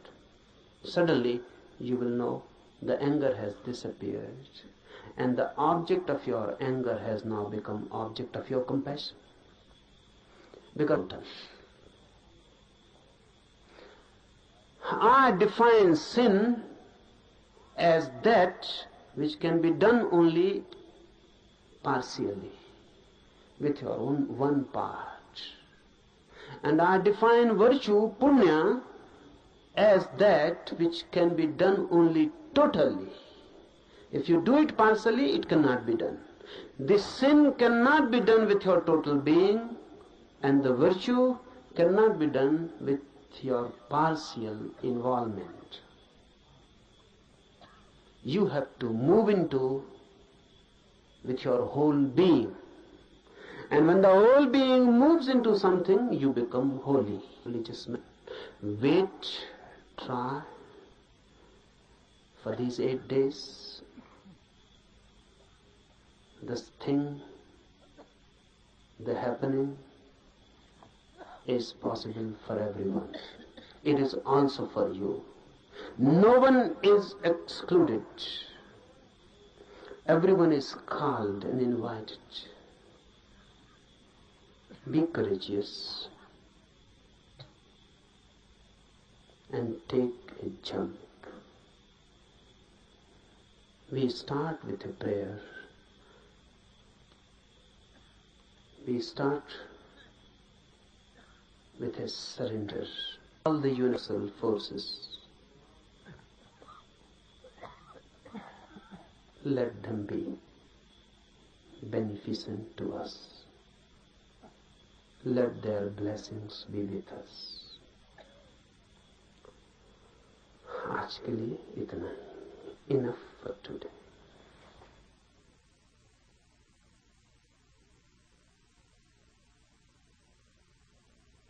suddenly you will know the anger has disappeared, and the object of your anger has now become object of your compassion. Because I define sin as that which can be done only partially, with your own one part. And I define virtue, punya, as that which can be done only totally. If you do it partially, it cannot be done. This sin cannot be done with your total being, and the virtue cannot be done with your partial involvement. You have to move into with your whole being. And when the whole being moves into something, you become holy. Religious man. Wait, try for these 8 days. This thing, the happening, is possible for everyone. It is also for you. No one is excluded. Everyone is called and invited. Be courageous and take a jump. We start with a prayer. We start with a surrender. All the universal forces, let them be beneficent to us. Let their blessings be with us. आज के लिए इतना ही. Enough for today.